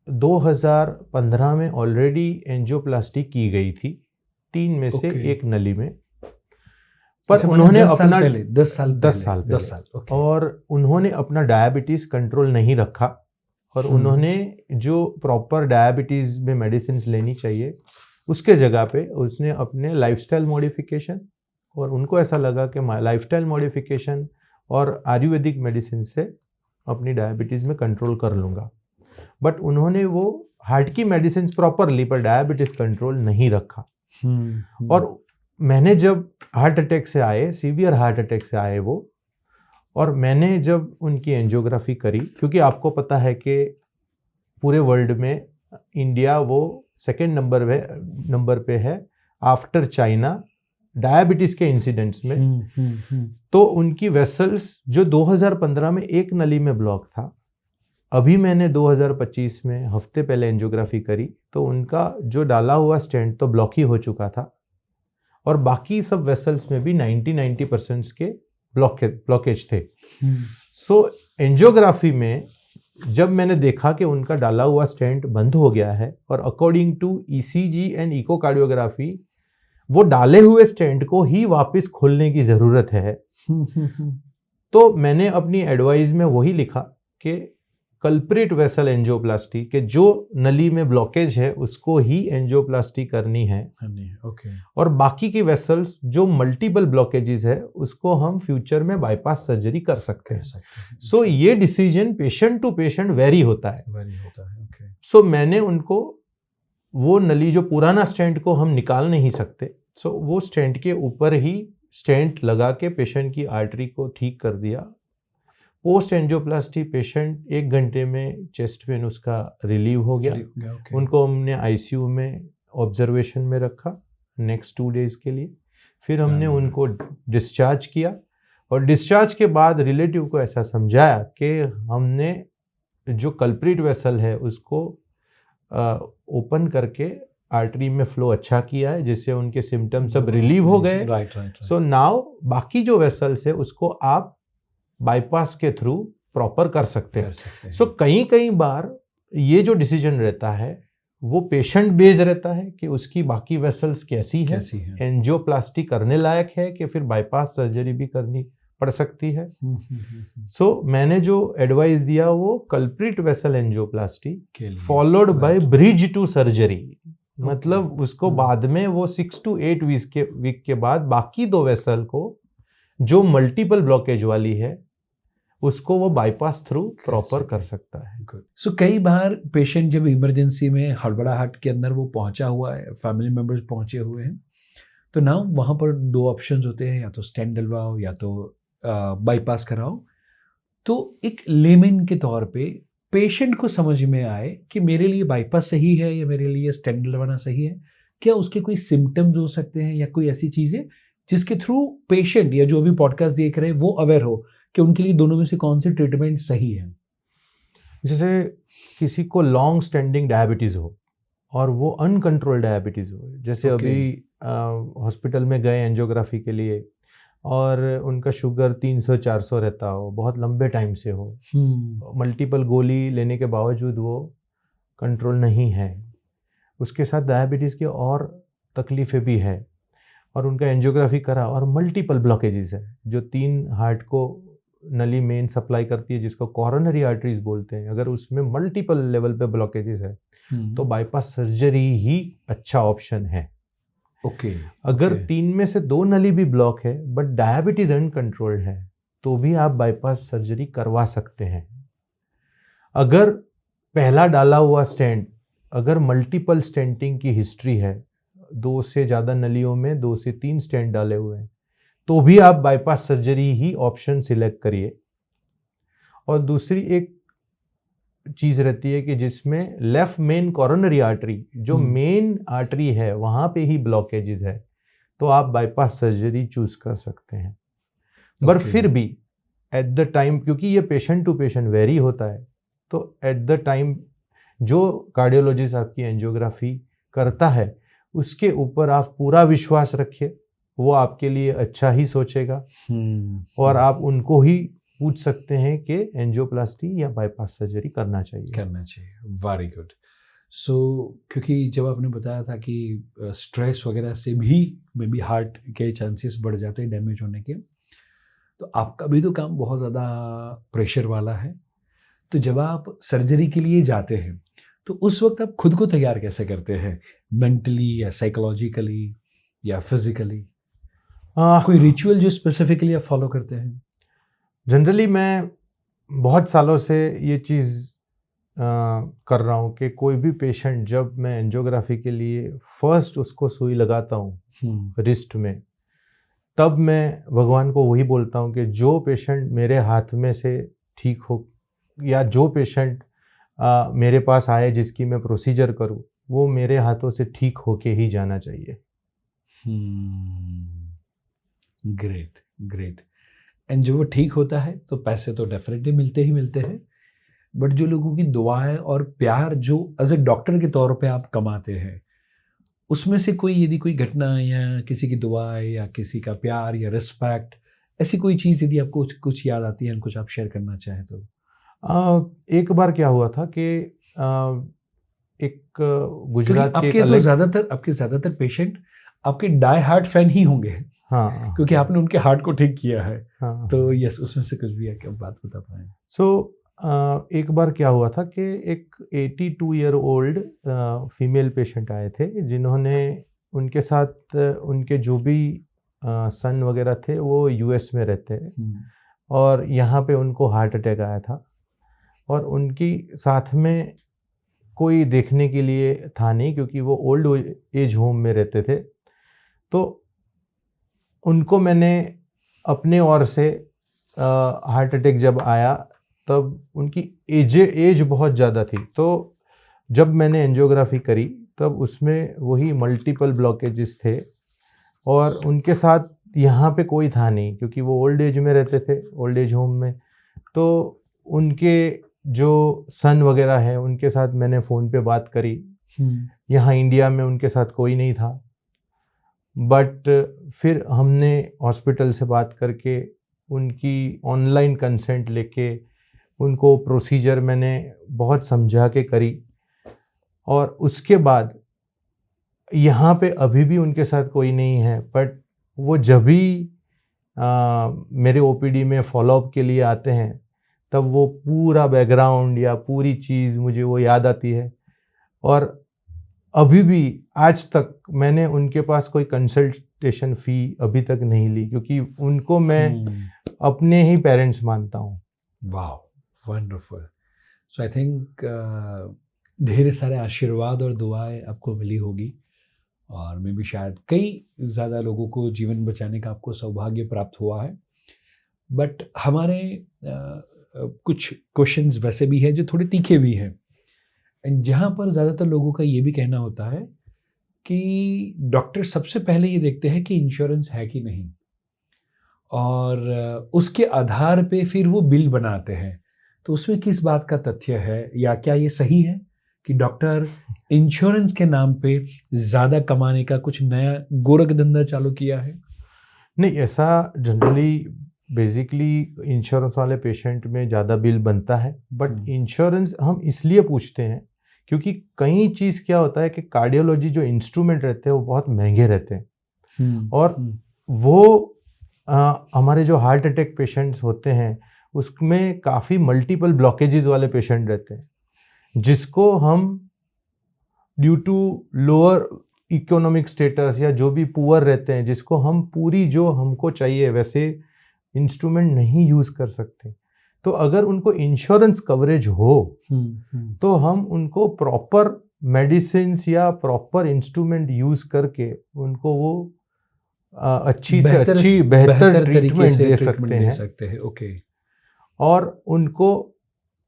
2015 में ऑलरेडी एंजियोप्लास्टी की गई थी 3 में से एक नली में, पर उन्होंने अपना 10 साल पहले और उन्होंने अपना डायबिटीज कंट्रोल नहीं रखा, और उन्होंने जो प्रॉपर डायबिटीज में मेडिसिन लेनी चाहिए उसके जगह पे उसने अपने लाइफस्टाइल मॉडिफिकेशन, और उनको ऐसा लगा कि लाइफस्टाइल मॉडिफिकेशन और आयुर्वेदिक मेडिसिन से अपनी डायबिटीज़ में कंट्रोल कर लूँगा। बट उन्होंने वो हार्ट की मेडिसिन प्रॉपर ली पर डायबिटीज़ कंट्रोल नहीं रखा। और मैंने जब हार्ट अटैक से आए, सीवियर हार्ट अटैक से आए वो, और मैंने जब उनकी एंजियोग्राफी करी, क्योंकि आपको पता है कि पूरे वर्ल्ड में इंडिया वो सेकेंड नंबर पे है आफ्टर चाइना डायबिटीज़ के इंसिडेंट्स में। तो उनकी वेसल्स जो 2015 में एक नली में ब्लॉक था, अभी मैंने 2025 में हफ्ते पहले एंजियोग्राफी करी तो उनका जो डाला हुआ स्टेंट तो ब्लॉक ही हो चुका था और बाकी सब वेसल्स में भी 90% के ब्लॉकेज थे। सो एंजियोग्राफी में जब मैंने देखा कि उनका डाला हुआ स्टेंट बंद हो गया है और according to ECG and echocardiography वो डाले हुए स्टेंट को ही वापस खोलने की ज़रूरत है, तो मैंने अपनी एडवाइस में वही लिखा कि कल्प्रिट वेसल एंजियोप्लास्टी के जो नली में ब्लॉकेज है उसको ही एंजियोप्लास्टी करनी है। और बाकी की वेसल्स जो मल्टीपल ब्लॉकेजेस है उसको हम फ्यूचर में बाईपास सर्जरी कर सकते हैं। सो ये decision patient to patient vary होता है। सो मैंने उनको वो नली जो पुराना स्टेंट को हम निकाल नहीं सकते, सो वो स्टेंट के ऊपर ही स्टेंट लगा के पेशेंट की आर्टरी को ठीक कर दिया। पोस्ट एंजियोप्लास्टी पेशेंट 1 घंटे में चेस्ट पेन उसका रिलीव हो गया। उनको हमने आईसीयू में ऑब्जर्वेशन में रखा नेक्स्ट 2 डेज के लिए, फिर हमने उनको डिस्चार्ज किया और डिस्चार्ज के बाद रिलेटिव को ऐसा समझाया कि हमने जो कल्प्रिट वेसल है उसको ओपन करके आर्टरी में फ्लो अच्छा किया है जिससे उनके सिम्टम्स सब रिलीव हो गए। सो नाउ बाकी जो वेसल्स है उसको आप बाईपास के थ्रू प्रॉपर कर सकते हैं। सो कई बार ये जो डिसीजन रहता है वो पेशेंट बेस्ड रहता है कि उसकी बाकी वेसल्स कैसी है, एंजियोप्लास्टी करने लायक है कि फिर बाईपास सर्जरी भी करनी पड़ सकती है। सो मैंने जो एडवाइस दिया वो culprit vessel angioplasty followed by bridge to surgery, मतलब उसको बाद में वो 6 to 8 वीक के बाद बाकी 2 वेसल को जो मल्टीपल ब्लॉकेज वाली है उसको वो बाईपास थ्रू प्रॉपर कर सकता है। सो कई बार पेशेंट जब इमरजेंसी में हड़बड़ाहट के अंदर वो पहुंचा हुआ है, फैमिली मेंबर्स पहुंचे हुए हैं, तो ना वहाँ पर 2 ऑप्शंस होते हैं, या तो स्टेंट डलवाओ या तो बाईपास कराओ। तो एक लेमन के तौर पे पेशेंट को समझ में आए कि मेरे लिए बाईपास सही है या मेरे लिए स्टेंट डलवाना सही है, क्या उसके कोई सिम्टम्स हो सकते हैं या कोई ऐसी चीज़ें जिसके थ्रू पेशेंट या जो भी पॉडकास्ट देख रहे हैं वो अवेयर हो कि उनके लिए दोनों में से कौन सी ट्रीटमेंट सही है? जैसे किसी को लॉन्ग स्टैंडिंग डायबिटीज़ हो और वो अनकंट्रोल्ड डायबिटीज़ हो, जैसे अभी हॉस्पिटल में गए एंजियोग्राफी के लिए और उनका शुगर 300-400 रहता हो, बहुत लंबे टाइम से हो, मल्टीपल गोली लेने के बावजूद वो कंट्रोल नहीं है, उसके साथ डायबिटीज़ की और तकलीफ़ें भी है और उनका एंजियोग्राफी करा और मल्टीपल ब्लॉकेजेस है जो 3 हार्ट को नली मेन सप्लाई करती है जिसको कॉरोनरी आर्टरीज बोलते हैं, अगर उसमें मल्टीपल लेवल पे ब्लॉकेजेस है तो बाईपास सर्जरी ही अच्छा ऑप्शन है। अगर 3 में से 2 नली भी ब्लॉक है बट डायबिटीज अनकंट्रोल्ड है तो भी आप बाईपास सर्जरी करवा सकते हैं। अगर पहला डाला हुआ स्टेंट, अगर मल्टीपल स्टेंटिंग की हिस्ट्री है, 2 से ज़्यादा नलियों में 2 से 3 स्टेंट डाले हुए हैं, तो भी आप बाईपास सर्जरी ही ऑप्शन सिलेक्ट करिए। और दूसरी एक चीज़ रहती है कि जिसमें लेफ्ट मेन कॉरोनरी आर्टरी, जो मेन आर्टरी है वहाँ पे ही ब्लॉकेजेस है, तो आप बाईपास सर्जरी चूज कर सकते हैं। पर फिर भी एट द टाइम, क्योंकि ये पेशेंट टू पेशेंट वेरी होता है, तो एट द टाइम जो कार्डियोलॉजिस्ट आपकी एंजियोग्राफी करता है उसके ऊपर आप पूरा विश्वास रखिए, वो आपके लिए अच्छा ही सोचेगा और आप उनको ही पूछ सकते हैं कि एंजियोप्लास्टी या बाईपास सर्जरी करना चाहिए। Very good. सो क्योंकि जब आपने बताया था कि स्ट्रेस वगैरह से भी मे बी हार्ट के चांसेस बढ़ जाते हैं डैमेज होने के, तो आपका भी तो काम बहुत ज़्यादा प्रेशर वाला है, तो जब आप सर्जरी के लिए जाते हैं तो उस वक्त आप खुद को तैयार कैसे करते हैं, मेंटली या साइकोलॉजिकली या फिजिकली? कोई रिचुअल जो स्पेसिफिकली आप फॉलो करते हैं? जनरली मैं बहुत सालों से ये चीज़ कर रहा हूँ कि कोई भी पेशेंट, जब मैं एंजियोग्राफी के लिए फर्स्ट उसको सुई लगाता हूँ रिस्ट में, तब मैं भगवान को वही बोलता हूँ कि जो पेशेंट मेरे हाथ में से ठीक हो, या जो पेशेंट मेरे पास आए जिसकी मैं प्रोसीजर करूँ, वो मेरे हाथों से ठीक होके ही जाना चाहिए। Great great. एंड जो वो ठीक होता है तो पैसे तो डेफिनेटली मिलते ही मिलते हैं, बट जो लोगों की दुआएं और प्यार जो एज ए डॉक्टर के तौर पे आप कमाते हैं, उसमें से कोई यदि कोई घटना या किसी की दुआएं या किसी का प्यार या रिस्पेक्ट, ऐसी कोई चीज़ यदि आपको कुछ याद आती है, कुछ आप शेयर करना चाहें तो। एक बार क्या हुआ था कि एक क्योंकि गुजरात के एक आपके ज़्यादातर पेशेंट आपके डाई हार्ट फैन ही होंगे, हाँ, क्योंकि आपने उनके हार्ट को ठीक किया है। हाँ, तो यस, उसमें से कुछ भी है क्या बात बता पाएँ। सो एक बार क्या हुआ था कि एक 82 ईयर ओल्ड फीमेल पेशेंट आए थे, जिन्होंने, उनके साथ उनके जो भी सन वगैरह थे वो यूएस में रहते हैं, और यहाँ पे उनको हार्ट अटैक आया था, और उनकी साथ में कोई देखने के लिए था नहीं, क्योंकि वो ओल्ड एज होम में रहते थे। तो उनको मैंने अपने ओर से, हार्ट अटैक जब आया तब उनकी एज बहुत ज़्यादा थी, तो जब मैंने एंजियोग्राफी करी तब उसमें वही मल्टीपल ब्लॉकेजेस थे, और उनके साथ यहाँ पे कोई था नहीं, क्योंकि वो ओल्ड एज में रहते थे, ओल्ड एज होम में। तो उनके जो सन वगैरह है उनके साथ मैंने फ़ोन पे बात करी। यहाँ इंडिया में उनके साथ कोई नहीं था, बट फिर हमने हॉस्पिटल से बात करके उनकी ऑनलाइन कंसेंट लेके उनको प्रोसीजर मैंने बहुत समझा के करी, और उसके बाद यहाँ पे अभी भी उनके साथ कोई नहीं है, बट वो जब भी मेरे ओपीडी में फॉलोअप के लिए आते हैं तब वो पूरा बैकग्राउंड या पूरी चीज़ मुझे वो याद आती है। और अभी भी आज तक मैंने उनके पास कोई कंसल्टेशन फ़ी अभी तक नहीं ली, क्योंकि उनको मैं अपने ही पेरेंट्स मानता हूँ। वाह, वंडरफुल। सो आई थिंक ढेर सारे आशीर्वाद और दुआएं आपको मिली होगी, और मैं भी शायद कई ज़्यादा लोगों को जीवन बचाने का आपको सौभाग्य प्राप्त हुआ है। बट हमारे कुछ क्वेश्चंस वैसे भी हैं जो थोड़े तीखे भी हैं, एंड जहाँ पर ज़्यादातर लोगों का ये भी कहना होता है कि डॉक्टर सबसे पहले ये देखते हैं कि इंश्योरेंस है कि नहीं, और उसके आधार पे फिर वो बिल बनाते हैं। तो उसमें किस बात का तथ्य है, या क्या ये सही है कि डॉक्टर इंश्योरेंस के नाम पे ज़्यादा कमाने का कुछ नया गोरख धंधा चालू किया है? नहीं, ऐसा जनरली बेसिकली इंश्योरेंस वाले पेशेंट में ज़्यादा बिल बनता है, बट इंश्योरेंस हम इसलिए पूछते हैं क्योंकि कई चीज़ क्या होता है कि कार्डियोलॉजी जो इंस्ट्रूमेंट रहते हैं वो बहुत महंगे रहते हैं, और वो हमारे जो हार्ट अटैक पेशेंट्स होते हैं उसमें काफ़ी मल्टीपल ब्लॉकेजेस वाले पेशेंट रहते हैं, जिसको हम due to lower economic status या जो भी पुअर रहते हैं, जिसको हम पूरी जो हमको चाहिए वैसे इंस्ट्रूमेंट नहीं यूज़ कर सकते। तो अगर उनको इंश्योरेंस कवरेज हो तो हम उनको प्रॉपर मेडिसिन्स या प्रॉपर इंस्ट्रूमेंट यूज़ करके उनको वो अच्छी से अच्छी बेहतर ट्रीटमेंट दे सकते हैं। ओके। और उनको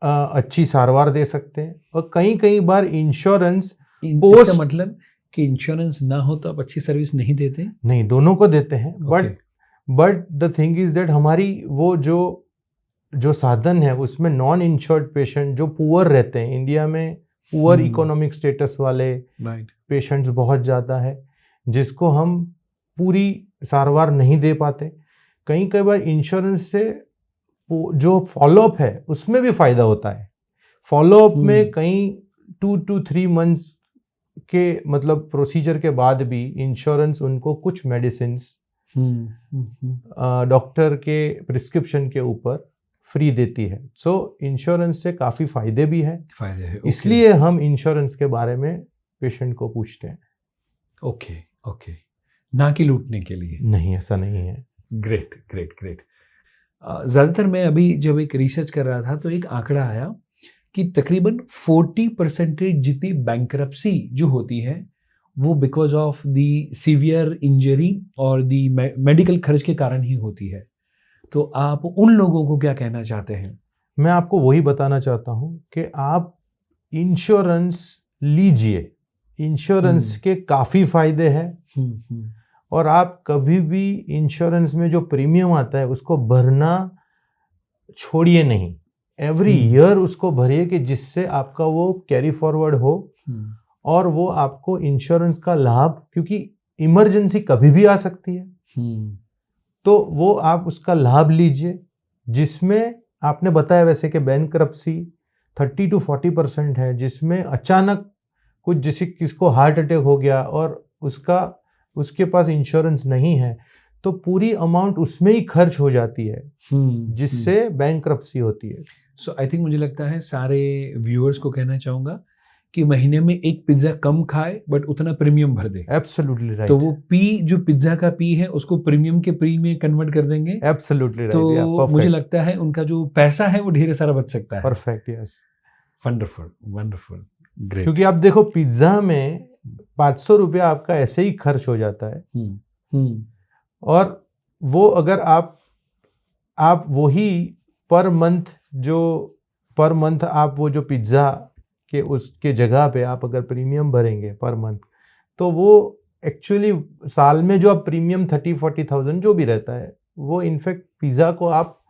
अच्छी सारवार दे सकते हैं। और कई बार इंश्योरेंस इसका मतलब कि इंश्योरेंस ना हो तो आप अच्छी सर्विस नहीं देते? नहीं, दोनों को देते हैं, but the thing is that हमारी वो जो साधन है उसमें नॉन इंश्योर्ड पेशेंट जो पुअर रहते हैं, इंडिया में पुअर इकोनॉमिक स्टेटस वाले पेशेंट्स बहुत ज़्यादा है, जिसको हम पूरी सारवार नहीं दे पाते। कई बार इंश्योरेंस से जो फॉलोअप है उसमें भी फ़ायदा होता है। फॉलोअप में कई 2 to 3 मंथ्स के मतलब प्रोसीजर के बाद भी इंश्योरेंस उनको कुछ मेडिसिन्स डॉक्टर के प्रिस्क्रिप्शन के ऊपर फ्री देती है। सो इंश्योरेंस से काफ़ी फ़ायदे भी हैं। इसलिए हम इंश्योरेंस के बारे में पेशेंट को पूछते हैं। ओके, ना कि लूटने के लिए। नहीं, ऐसा नहीं है। ग्रेट। ज़्यादातर मैं अभी जब एक रिसर्च कर रहा था तो एक आंकड़ा आया कि तकरीबन 40% जितनी बैंक्रप्सी जो होती है वो because of the severe injury और द मेडिकल खर्च के कारण ही होती है। तो आप उन लोगों को क्या कहना चाहते हैं? मैं आपको वही बताना चाहता हूँ कि आप इंश्योरेंस लीजिए, इंश्योरेंस के काफ़ी फायदे हैं और आप कभी भी इंश्योरेंस में जो प्रीमियम आता है उसको भरना छोड़िए नहीं, एवरी ईयर उसको भरिए कि जिससे आपका वो कैरी फॉरवर्ड हो और वो आपको इंश्योरेंस का लाभ, क्योंकि इमरजेंसी कभी भी आ सकती है, तो वो आप उसका लाभ लीजिए, जिसमें आपने बताया वैसे कि बैंक्रप्सी 30 to 40% है, जिसमें अचानक कुछ जैसे किसको हार्ट अटैक हो गया और उसके पास इंश्योरेंस नहीं है तो पूरी अमाउंट उसमें ही खर्च हो जाती है, जिससे बैंक्रप्सी होती है। सो आई थिंक मुझे लगता है सारे व्यूअर्स को कहना चाहूँगा कि महीने में एक पिज्ज़ा कम खाए बट उतना प्रीमियम भर दे। Absolutely right. तो वो जो पिज्ज़ा का पी है उसको प्रीमियम के प्री में कन्वर्ट कर देंगे। Absolutely right. तो मुझे लगता है उनका जो पैसा है वो ढेर सारा बच सकता है। Perfect, yes. Wonderful, wonderful, great. क्योंकि आप देखो पिज्ज़ा में 500 रुपया आपका ऐसे ही खर्च हो जाता है और वो अगर आप वही पर मंथ आप वो जो पिज्ज़ा के उसके जगह पे आप अगर प्रीमियम भरेंगे पर मंथ, तो वो एक्चुअली साल में जो आप प्रीमियम 30-40,000 जो भी रहता है वो इनफैक्ट पिज़्ज़ा को आप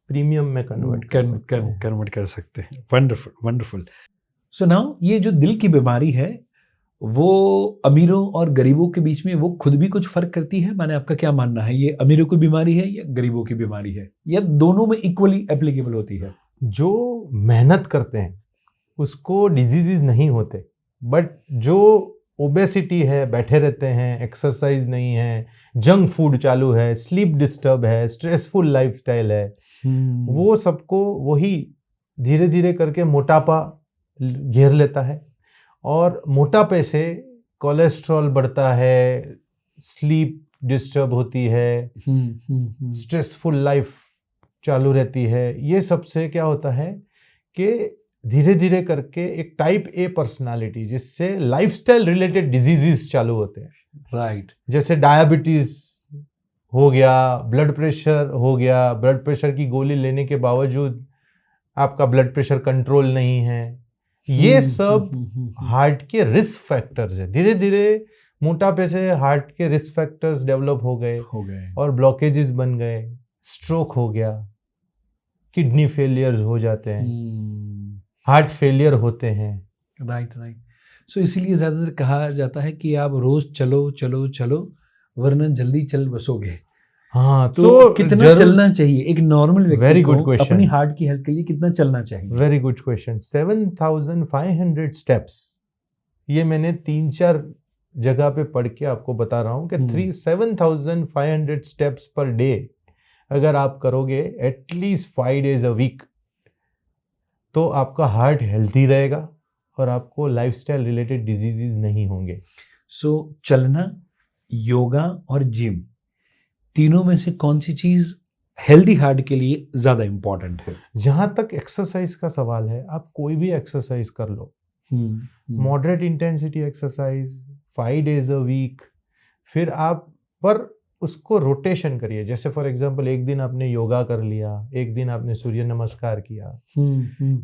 प्रीमियम में कन्वर्ट कर सकते हैं। Wonderful, wonderful. सो नाउ ये जो दिल की बीमारी है वो अमीरों और गरीबों के बीच में वो खुद भी कुछ फर्क करती है? माने आपका क्या मानना है, ये अमीरों की बीमारी है या गरीबों की बीमारी है या दोनों में इक्वली एप्लीकेबल होती है? जो मेहनत करते हैं उसको डिजीजेस नहीं होते, बट जो ओबेसिटी है, बैठे रहते हैं, एक्सरसाइज नहीं है, जंक फूड चालू है, स्लीप डिस्टर्ब है, स्ट्रेसफुल लाइफस्टाइल है, वो सबको वही धीरे धीरे करके मोटापा घेर लेता है और मोटापे से कोलेस्ट्रॉल बढ़ता है, स्लीप डिस्टर्ब होती है, स्ट्रेसफुल लाइफ चालू रहती है। ये सबसे क्या होता है कि धीरे धीरे करके एक टाइप ए पर्सनालिटी, जिससे लाइफस्टाइल रिलेटेड डिजीजेस चालू होते हैं। राइट। जैसे डायबिटीज हो गया, ब्लड प्रेशर हो गया, ब्लड प्रेशर की गोली लेने के बावजूद आपका ब्लड प्रेशर कंट्रोल नहीं है, ये सब हार्ट के रिस्क फैक्टर्स है। धीरे धीरे मोटापे से हार्ट के रिस्क फैक्टर्स डेवलप हो गए और ब्लॉकेजेस बन गए, स्ट्रोक हो गया, किडनी फेलियर्स हो जाते हैं, हार्ट फेलियर होते हैं। राइट। सो इसीलिए ज़्यादातर कहा जाता है कि आप रोज चलो चलो चलो वरना जल्दी चल बसोगे। हाँ, तो कितना चलना चाहिए एक नॉर्मल व्यक्ति को अपनी हार्ट की हेल्थ के लिए, कितना चलना चाहिए? Very good question. 7,500 स्टेप्स, ये मैंने 3-4 जगह पे पढ़ के आपको बता रहा हूँ कि 7,500 स्टेप्स पर डे अगर आप करोगे एटलीस्ट 5 days a week, तो आपका हार्ट हेल्थी रहेगा और आपको लाइफस्टाइल रिलेटेड डिजीजेस नहीं होंगे। सो चलना, योगा और जिम, तीनों में से कौन सी चीज हेल्दी हार्ट के लिए ज्यादा इंपॉर्टेंट है? जहां तक एक्सरसाइज का सवाल है, आप कोई भी एक्सरसाइज कर लो, moderate intensity exercise 5 days a week, फिर आप पर उसको रोटेशन करिए। जैसे फॉर एग्जांपल एक दिन आपने योगा कर लिया, एक दिन आपने सूर्य नमस्कार किया,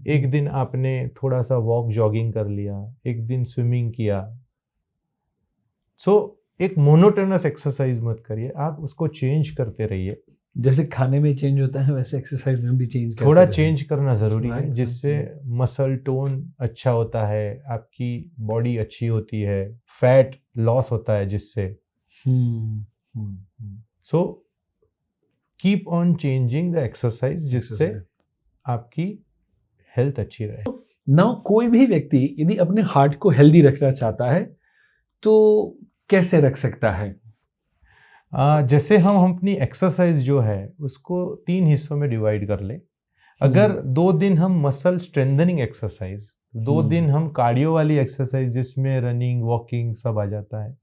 एक दिन आपने थोड़ा सा वॉक जॉगिंग कर लिया, एक दिन स्विमिंग किया। सो एक मोनोटोनस एक्सरसाइज मत करिए, आप उसको चेंज करते रहिए। जैसे खाने में चेंज होता है वैसे एक्सरसाइज में भी चेंज थोड़ा चेंज करना जरूरी है, जिससे मसल टोन अच्छा होता है, आपकी बॉडी अच्छी होती है, फैट लॉस होता है जिससे। So keep on changing the exercise, जिससे आपकी हेल्थ अच्छी रहे। नाउ कोई भी व्यक्ति यदि अपने हार्ट को हेल्दी रखना चाहता है तो कैसे रख सकता है? जैसे हम अपनी एक्सरसाइज जो है उसको 3 हिस्सों में डिवाइड कर ले। अगर 2 दिन हम मसल स्ट्रेंथनिंग एक्सरसाइज, 2 दिन हम कार्डियो वाली एक्सरसाइज जिसमें रनिंग वॉकिंग सब आ जाता है,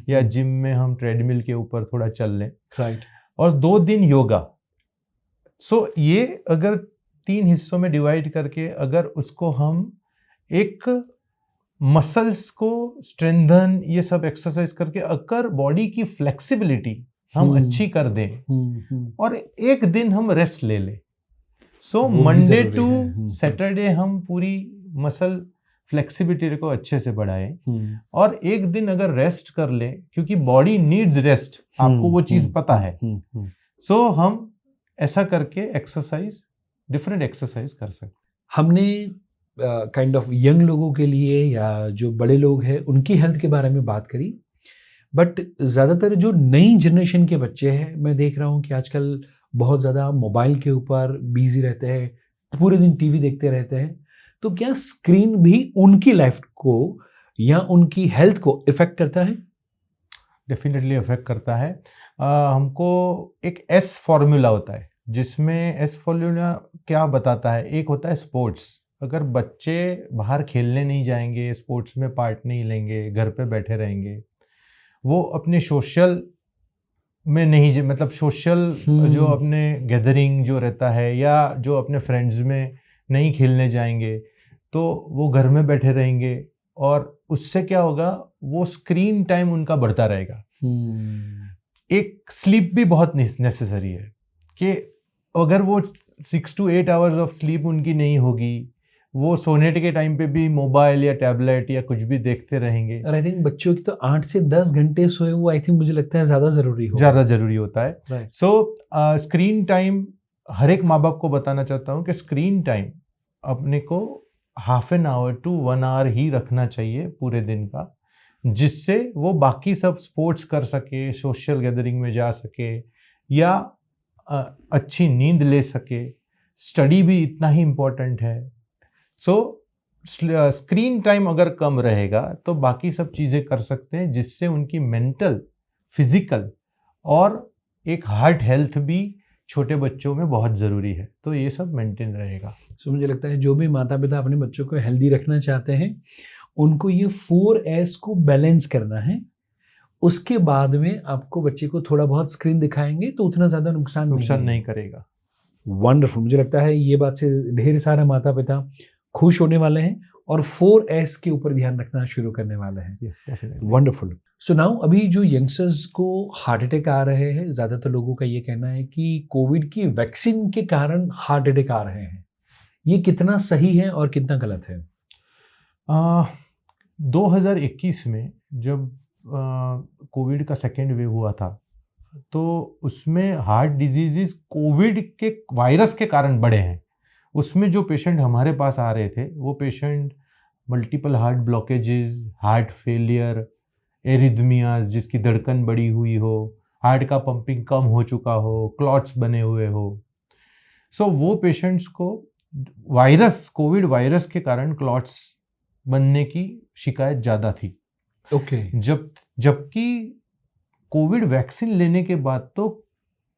या जिम में हम ट्रेडमिल के ऊपर थोड़ा चल लें, राइट, और 2 दिन योगा, सो ये अगर 3 हिस्सों में डिवाइड करके अगर उसको हम एक मसल्स को स्ट्रेंथन ये सब एक्सरसाइज करके अगर बॉडी की फ्लेक्सिबिलिटी हम अच्छी कर दें और एक दिन हम रेस्ट ले लें, सो वो भी मंडे जरूरी टू है। सैटरडे हम पूरी मसल फ्लेक्सिबिलिटी को अच्छे से बढ़ाएं और एक दिन अगर रेस्ट कर ले, क्योंकि बॉडी नीड्स रेस्ट, आपको वो चीज पता है। सो हम ऐसा करके एक्सरसाइज, डिफरेंट एक्सरसाइज कर सकते। हमने काइंड ऑफ यंग लोगों के लिए या जो बड़े लोग हैं उनकी हेल्थ के बारे में बात करी, बट ज़्यादातर जो नई जनरेशन के बच्चे हैं, मैं देख रहा हूँ कि आजकल बहुत ज़्यादा मोबाइल के ऊपर बिजी रहते हैं, पूरे दिन टीवी देखते रहते हैं। तो क्या स्क्रीन भी उनकी लाइफ को या उनकी हेल्थ को इफेक्ट करता है? डेफिनेटली अफेक्ट करता है। हमको एक एस फॉर्मूला होता है, जिसमें एस फॉर्मूला क्या बताता है, एक होता है स्पोर्ट्स। अगर बच्चे बाहर खेलने नहीं जाएंगे, स्पोर्ट्स में पार्ट नहीं लेंगे, घर पे बैठे रहेंगे, वो अपने सोशल में नहीं, मतलब सोशल जो अपने गैदरिंग जो रहता है या जो अपने फ्रेंड्स में नहीं खेलने जाएंगे, तो वो घर में बैठे रहेंगे और उससे क्या होगा, वो स्क्रीन टाइम उनका बढ़ता रहेगा। एक स्लीप भी बहुत नेसेसरी है कि अगर वो 6 to 8 आवर्स ऑफ स्लीप उनकी नहीं होगी, वो सोने के टाइम पे भी मोबाइल या टैबलेट या कुछ भी देखते रहेंगे। और आई थिंक बच्चों की तो 8 से 10 घंटे सोए, वो आई थिंक मुझे लगता है ज़्यादा ज़रूरी होता है। सो स्क्रीन टाइम हर एक माँ बाप को बताना चाहता हूँ कि स्क्रीन टाइम अपने को ½ an hour to 1 hour ही रखना चाहिए पूरे दिन का, जिससे वो बाकी सब स्पोर्ट्स कर सके, सोशल गैदरिंग में जा सके या अच्छी नींद ले सके। स्टडी भी इतना ही इम्पोर्टेंट है। सो स्क्रीन टाइम अगर कम रहेगा तो बाकी सब चीज़ें कर सकते हैं, जिससे उनकी मेंटल, फिजिकल और एक हार्ट हेल्थ भी छोटे बच्चों में बहुत ज़रूरी है। तो ये सब मेंटेन रहेगा। सो मुझे लगता है जो भी माता पिता अपने बच्चों को हेल्दी रखना चाहते हैं, उनको ये 4S को बैलेंस करना है। उसके बाद में आपको बच्चे को थोड़ा बहुत स्क्रीन दिखाएंगे तो उतना ज़्यादा नुकसान नहीं करेगा। वंडरफुल। मुझे लगता है ये बात से ढेर सारे माता पिता खुश होने वाले हैं और 4S के ऊपर ध्यान रखना शुरू करने वाले हैं। वंडरफुल। सो नाउ अभी जो यंगस्टर्स को हार्ट अटैक आ रहे हैं, ज़्यादातर लोगों का ये कहना है कि कोविड की वैक्सीन के कारण हार्ट अटैक आ रहे हैं। ये कितना सही है और कितना गलत है? 2021 में जब कोविड का सेकेंड वेव हुआ था, तो उसमें हार्ट डिजीजेस कोविड के वायरस के कारण बढ़े हैं। उसमें जो पेशेंट हमारे पास आ रहे थे, वो patient multiple heart blockages, heart failure, arrhythmias जिसकी धड़कन बढ़ी हुई हो, हार्ट का पंपिंग कम हो चुका हो, क्लॉट्स बने हुए हो। सो वो पेशेंट्स को वायरस, कोविड वायरस के कारण क्लॉट्स बनने की शिकायत ज़्यादा थी। ओके। जबकि कोविड वैक्सीन लेने के बाद तो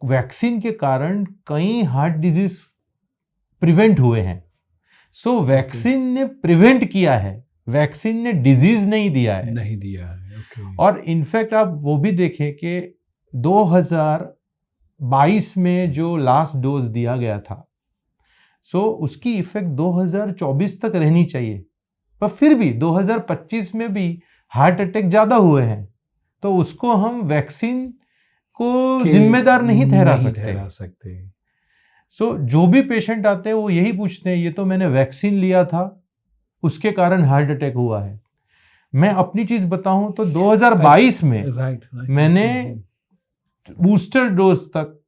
वैक्सीन के कारण कई हार्ट डिजीज प्रिवेंट हुए हैं। सो वैक्सीन ने प्रिवेंट किया है, वैक्सीन ने डिजीज नहीं दिया है। ओके। और इनफैक्ट आप वो भी देखें कि 2022 में जो लास्ट डोज दिया गया था, सो उसकी इफेक्ट 2024 तक रहनी चाहिए, पर फिर भी 2025 में भी हार्ट अटैक ज़्यादा हुए हैं। तो उसको हम वैक्सीन को जिम्मेदार नहीं ठहरा सकते। सो जो भी पेशेंट आते हैं वो यही पूछते हैं, ये तो मैंने वैक्सीन लिया था, उसके कारण हार्ट अटैक हुआ है। मैं अपनी चीज बताऊं तो 2022 में मैंने बूस्टर डोज तक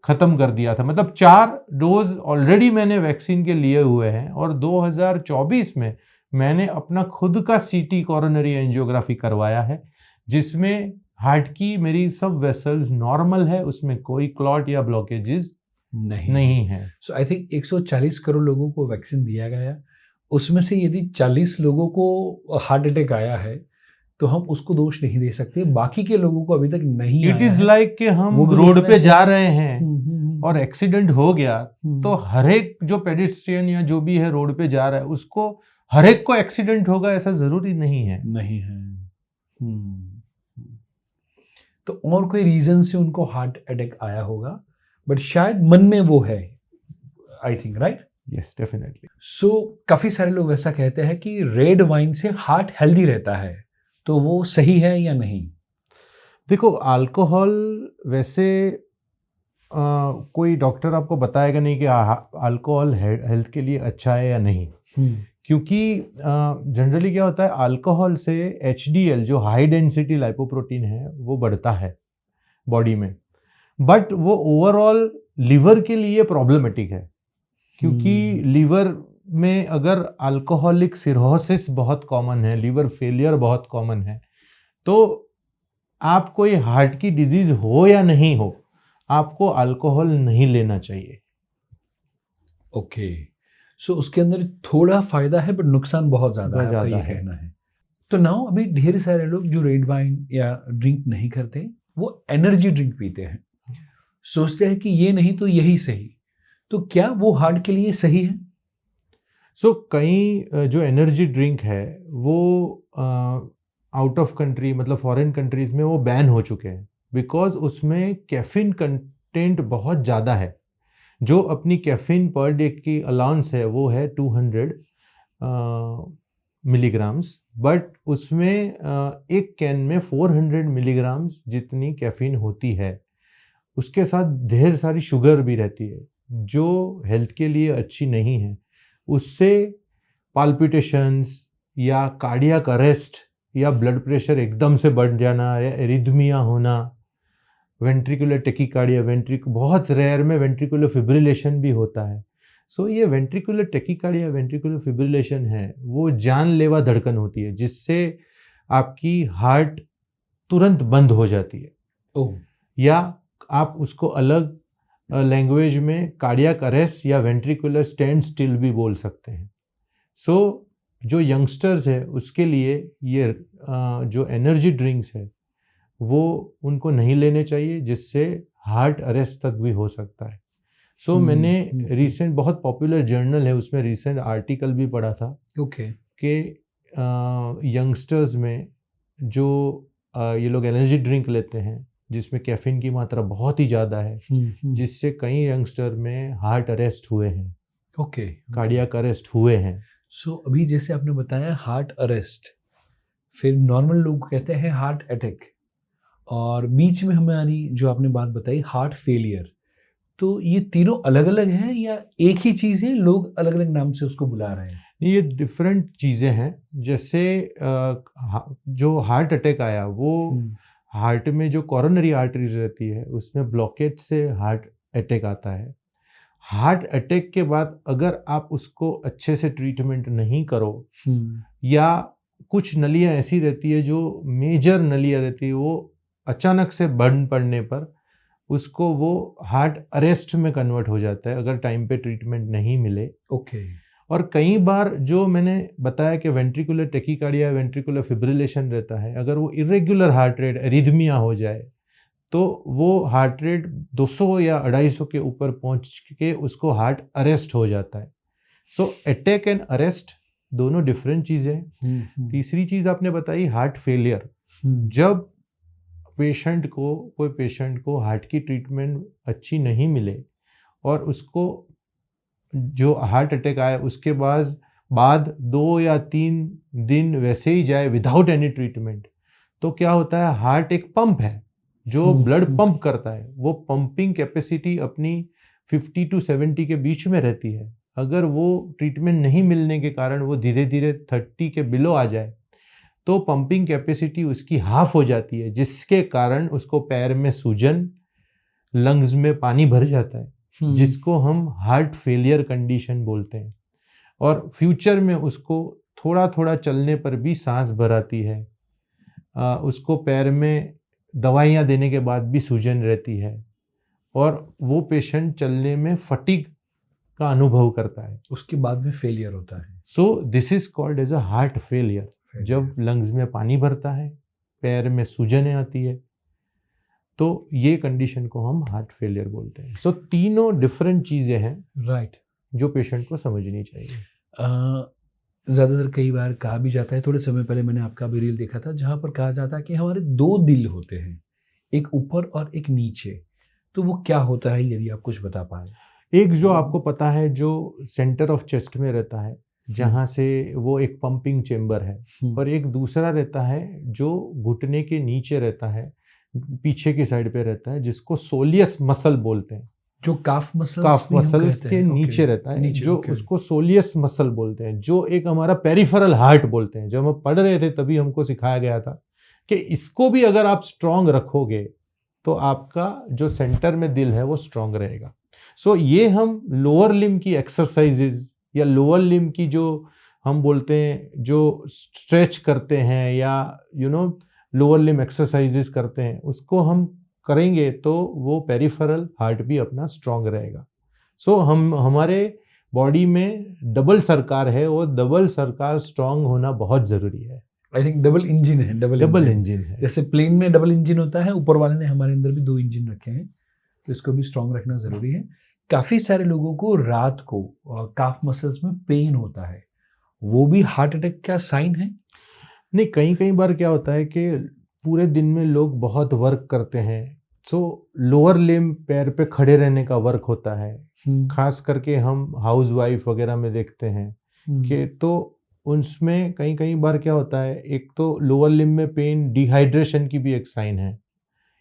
खत्म कर दिया था, मतलब 4 डोज ऑलरेडी मैंने वैक्सीन के लिए हुए हैं। और 2024 में मैंने अपना खुद का सीटी कोरोनरी एंजियोग्राफी करवाया है, जिसमें हार्ट की मेरी सब वेसल्स नॉर्मल है, उसमें कोई क्लॉट या ब्लॉकेजेस नहीं है। सो आई थिंक 140 करोड़ लोगों को वैक्सीन दिया गया, उसमें से यदि 40 लोगों को हार्ट अटैक आया है तो हम उसको दोष नहीं दे सकते, बाकी के लोगों को अभी तक नहीं आया है। इट इज लाइक कि हम रोड पे जा रहे हैं और एक्सीडेंट हो गया, तो हर एक जो पेडेस्ट्रियन या जो भी है रोड पे जा रहा है, उसको हर एक को एक्सीडेंट होगा ऐसा जरूरी नहीं है। तो और कोई रीजन से उनको हार्ट अटैक आया होगा, बट शायद मन में वो है, I think, right? Yes, definitely. So काफ़ी सारे लोग ऐसा कहते हैं कि रेड वाइन से हार्ट हेल्दी रहता है, तो वो सही है या नहीं? देखो, अल्कोहल वैसे कोई डॉक्टर आपको बताएगा नहीं कि अल्कोहल हेल्थ के लिए अच्छा है या नहीं, क्योंकि जनरली क्या होता है, अल्कोहल से HDL जो हाई डेंसिटी लाइपोप्रोटीन है वो बढ़ता है बॉडी में, बट वो ओवरऑल लिवर के लिए प्रॉब्लमेटिक है, क्योंकि लिवर में अगर अल्कोहलिक सिरोसिस बहुत कॉमन है, लिवर फेलियर बहुत कॉमन है, तो आप कोई हार्ट की डिजीज हो या नहीं हो, आपको अल्कोहल नहीं लेना चाहिए। ओके, सो उसके अंदर थोड़ा फायदा है बट नुकसान बहुत ज़्यादा है, आपका ज़्यादा ये है। कहना है। तो नाउ अभी ढेर सारे लोग जो रेड वाइन या ड्रिंक नहीं करते, वो एनर्जी ड्रिंक पीते हैं, सोचते हैं कि ये नहीं तो यही सही, तो क्या वो हार्ट के लिए सही है? सो कई जो एनर्जी ड्रिंक है वो आउट ऑफ कंट्री, मतलब फॉरेन कंट्रीज में वो बैन हो चुके हैं, बिकॉज उसमें कैफीन कंटेंट बहुत ज़्यादा है। जो अपनी कैफीन पर डे की अलाउंस है वो है 200 मिलीग्राम्स, बट उसमें एक कैन में 400 मिलीग्राम्स जितनी कैफीन होती है। उसके साथ ढेर सारी शुगर भी रहती है जो हेल्थ के लिए अच्छी नहीं है। उससे पाल्पिटेशंस या कार्डियक अरेस्ट या ब्लड प्रेशर एकदम से बढ़ जाना या एरिथमिया होना, वेंट्रिकुलर टेकिकार्डिया, बहुत रेयर में वेंट्रिकुलर फिब्रिलेशन भी होता है। सो ये वेंट्रिकुलर टेकिकार्डिया, वेंट्रिकुलर फिब्रिलेशन है, वो जानलेवा धड़कन होती है जिससे आपकी हार्ट तुरंत बंद हो जाती है। ओह, या आप उसको अलग लैंग्वेज में कार्डियक अरेस्ट या वेंट्रिकुलर स्टैंड स्टिल भी बोल सकते हैं। सो जो यंगस्टर्स है उसके लिए ये जो एनर्जी ड्रिंक्स है वो उनको नहीं लेने चाहिए, जिससे हार्ट अरेस्ट तक भी हो सकता है। सो मैंने रिसेंट बहुत पॉपुलर जर्नल है उसमें रिसेंट आर्टिकल भी पढ़ा था ओके, कि यंगस्टर्स में जो ये लोग एनर्जी ड्रिंक लेते हैं जिसमें कैफीन की मात्रा बहुत ही ज़्यादा है, जिससे कई यंगस्टर में हार्ट अरेस्ट हुए हैं, ओके, कार्डियक अरेस्ट हुए हैं। सो अभी जैसे आपने बताया हार्ट अरेस्ट, फिर नॉर्मल लोग कहते हैं हार्ट अटैक, और बीच में हमारी जो आपने बात बताई हार्ट फेलियर, तो ये तीनों अलग अलग हैं या एक ही चीज़ है, लोग अलग अलग नाम से उसको बुला रहे हैं? ये डिफरेंट चीज़ें हैं। जैसे जो हार्ट अटैक आया वो हार्ट में जो कोरोनरी आर्टरीज रहती है उसमें ब्लॉकेज से हार्ट अटैक आता है। हार्ट अटैक के बाद अगर आप उसको अच्छे से ट्रीटमेंट नहीं करो या कुछ नलियाँ ऐसी रहती है जो मेजर नलियाँ रहती है वो अचानक से बंद पड़ने पर उसको वो हार्ट अरेस्ट में कन्वर्ट हो जाता है अगर टाइम पे ट्रीटमेंट नहीं मिले। ओके, और कई बार जो मैंने बताया कि वेंट्रिकुलर टेकिकार्डिया, वेंट्रिकुलर फिब्रिलेशन रहता है, अगर वो इरेगुलर हार्ट रेट, एरिथमिया हो जाए तो वो हार्ट रेट 200 या 250 के ऊपर पहुंच के उसको हार्ट अरेस्ट हो जाता है। सो अटैक एंड अरेस्ट दोनों डिफरेंट चीज़ें हैं। तीसरी चीज़ आपने बताई हार्ट फेलियर। जब कोई पेशेंट को हार्ट की ट्रीटमेंट अच्छी नहीं मिले और उसको जो हार्ट अटैक आया उसके बाद 2 या 3 दिन वैसे ही जाए विदाउट एनी ट्रीटमेंट, तो क्या होता है, हार्ट एक पंप है जो ब्लड पंप करता है। वो पंपिंग कैपेसिटी अपनी 50 to 70 के बीच में रहती है। अगर वो ट्रीटमेंट नहीं मिलने के कारण वो धीरे धीरे 30 के बिलो आ जाए तो पंपिंग कैपेसिटी उसकी हाफ हो जाती है, जिसके कारण उसको पैर में सूजन, लंग्स में पानी भर जाता है, जिसको हम हार्ट फेलियर कंडीशन बोलते हैं। और फ्यूचर में उसको थोड़ा थोड़ा चलने पर भी सांस भर आती है, उसको पैर में दवाइयाँ देने के बाद भी सूजन रहती है और वो पेशेंट चलने में फटीग का अनुभव करता है, उसके बाद में फेलियर होता है। So this is called as a heart failure. जब लंग्स में पानी भरता है, पैर में सूजनें आती है, तो ये कंडीशन को हम हार्ट फेलियर बोलते हैं। सो तीनों डिफरेंट चीज़ें हैं, राइट, जो पेशेंट को समझनी चाहिए। ज़्यादातर कई बार कहा भी जाता है, थोड़े समय पहले मैंने आपका भी रील देखा था जहाँ पर कहा जाता है कि हमारे 2 दिल होते हैं, एक ऊपर और एक नीचे। तो वो क्या होता है, यदि आप कुछ बता पाए? एक जो आपको पता है, जो सेंटर ऑफ चेस्ट में रहता है, जहाँ से वो एक पंपिंग चेम्बर है, और एक दूसरा रहता है जो घुटने के नीचे रहता है, पीछे की साइड पे रहता है, जिसको सोलियस मसल बोलते हैं। जो काफ मसल्स के नीचे रहता है, जो उसको सोलियस मसल बोलते हैं, जो एक हमारा पेरिफेरल हार्ट बोलते हैं। जब हम पढ़ रहे थे तभी हमको सिखाया गया था कि इसको भी अगर आप स्ट्रांग रखोगे तो आपका जो सेंटर में दिल है वो स्ट्रांग रहेगा। सो ये हम लोअर लिम्ब की एक्सरसाइजेज या लोअर लिम्ब की जो हम बोलते हैं जो स्ट्रेच करते हैं या लोअर लिम्ब एक्सरसाइजेज करते हैं, उसको हम करेंगे तो वो पेरिफेरल हार्ट भी अपना स्ट्रांग रहेगा। सो हमारे बॉडी में डबल सरकार है, और डबल सरकार स्ट्रांग होना बहुत ज़रूरी है। आई थिंक डबल इंजन है, डबल इंजन है। जैसे प्लेन में डबल इंजन होता है, ऊपर वाले ने हमारे अंदर भी 2 इंजन रखे हैं, तो इसको भी स्ट्रांग रखना ज़रूरी है। काफ़ी सारे लोगों को रात को काफ मसल्स में पेन होता है, वो भी हार्ट अटैक का साइन है? नहीं, कई बार क्या होता है कि पूरे दिन में लोग बहुत वर्क करते हैं, सो लोअर लिम्ब पैर पे खड़े रहने का वर्क होता है। खास करके हम हाउस वाइफ वगैरह में देखते हैं कि तो उसमें कई बार क्या होता है, एक तो लोअर लिम्ब में पेन डिहाइड्रेशन की भी एक साइन है,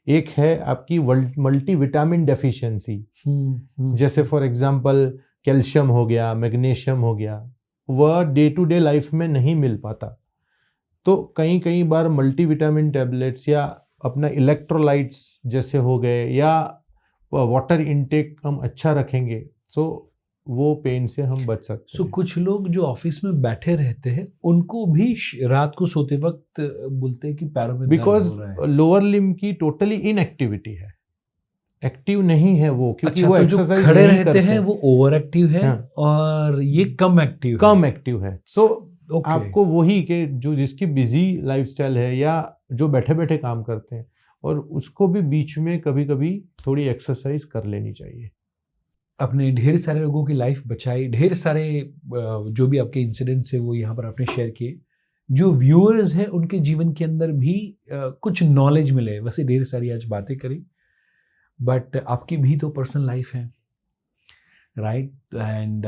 एक है आपकी मल्टीविटामिन डेफिशिएंसी। जैसे फॉर एग्जांपल कैल्शियम हो गया, मैग्नीशियम हो गया, वह डे टू डे लाइफ में नहीं मिल पाता। तो कई बार मल्टीविटामिन टैबलेट्स या अपना इलेक्ट्रोलाइट्स जैसे हो गए या वाटर इनटेक हम अच्छा रखेंगे, सो वो पेन से हम बच सकते हैं। कुछ लोग जो ऑफिस में बैठे रहते हैं उनको भी रात को सोते वक्त बोलते हैं कि पैरों में दर्द हो रहा है। बिकॉज लोअर लिम्ब की टोटली इनएक्टिविटी है, एक्टिव नहीं है वो, क्योंकि अच्छा, वो तो जो एक्सरसाइज खड़े नहीं रहते हैं वो ओवर एक्टिव है। हाँ। और ये कम एक्टिव है। सो आपको वही कि जो जिसकी बिजी लाइफस्टाइल है या जो बैठे बैठे काम करते हैं, और उसको भी बीच में कभी कभी थोड़ी एक्सरसाइज कर लेनी चाहिए। अपने ढेर सारे लोगों की लाइफ बचाई, ढेर सारे जो भी आपके इंसिडेंट्स है वो यहाँ पर आपने शेयर किए, जो व्यूअर्स हैं उनके जीवन के अंदर भी कुछ नॉलेज मिले। वैसे ढेर सारी आज बातें करी, बट आपकी भी तो पर्सनल लाइफ है, राइट? एंड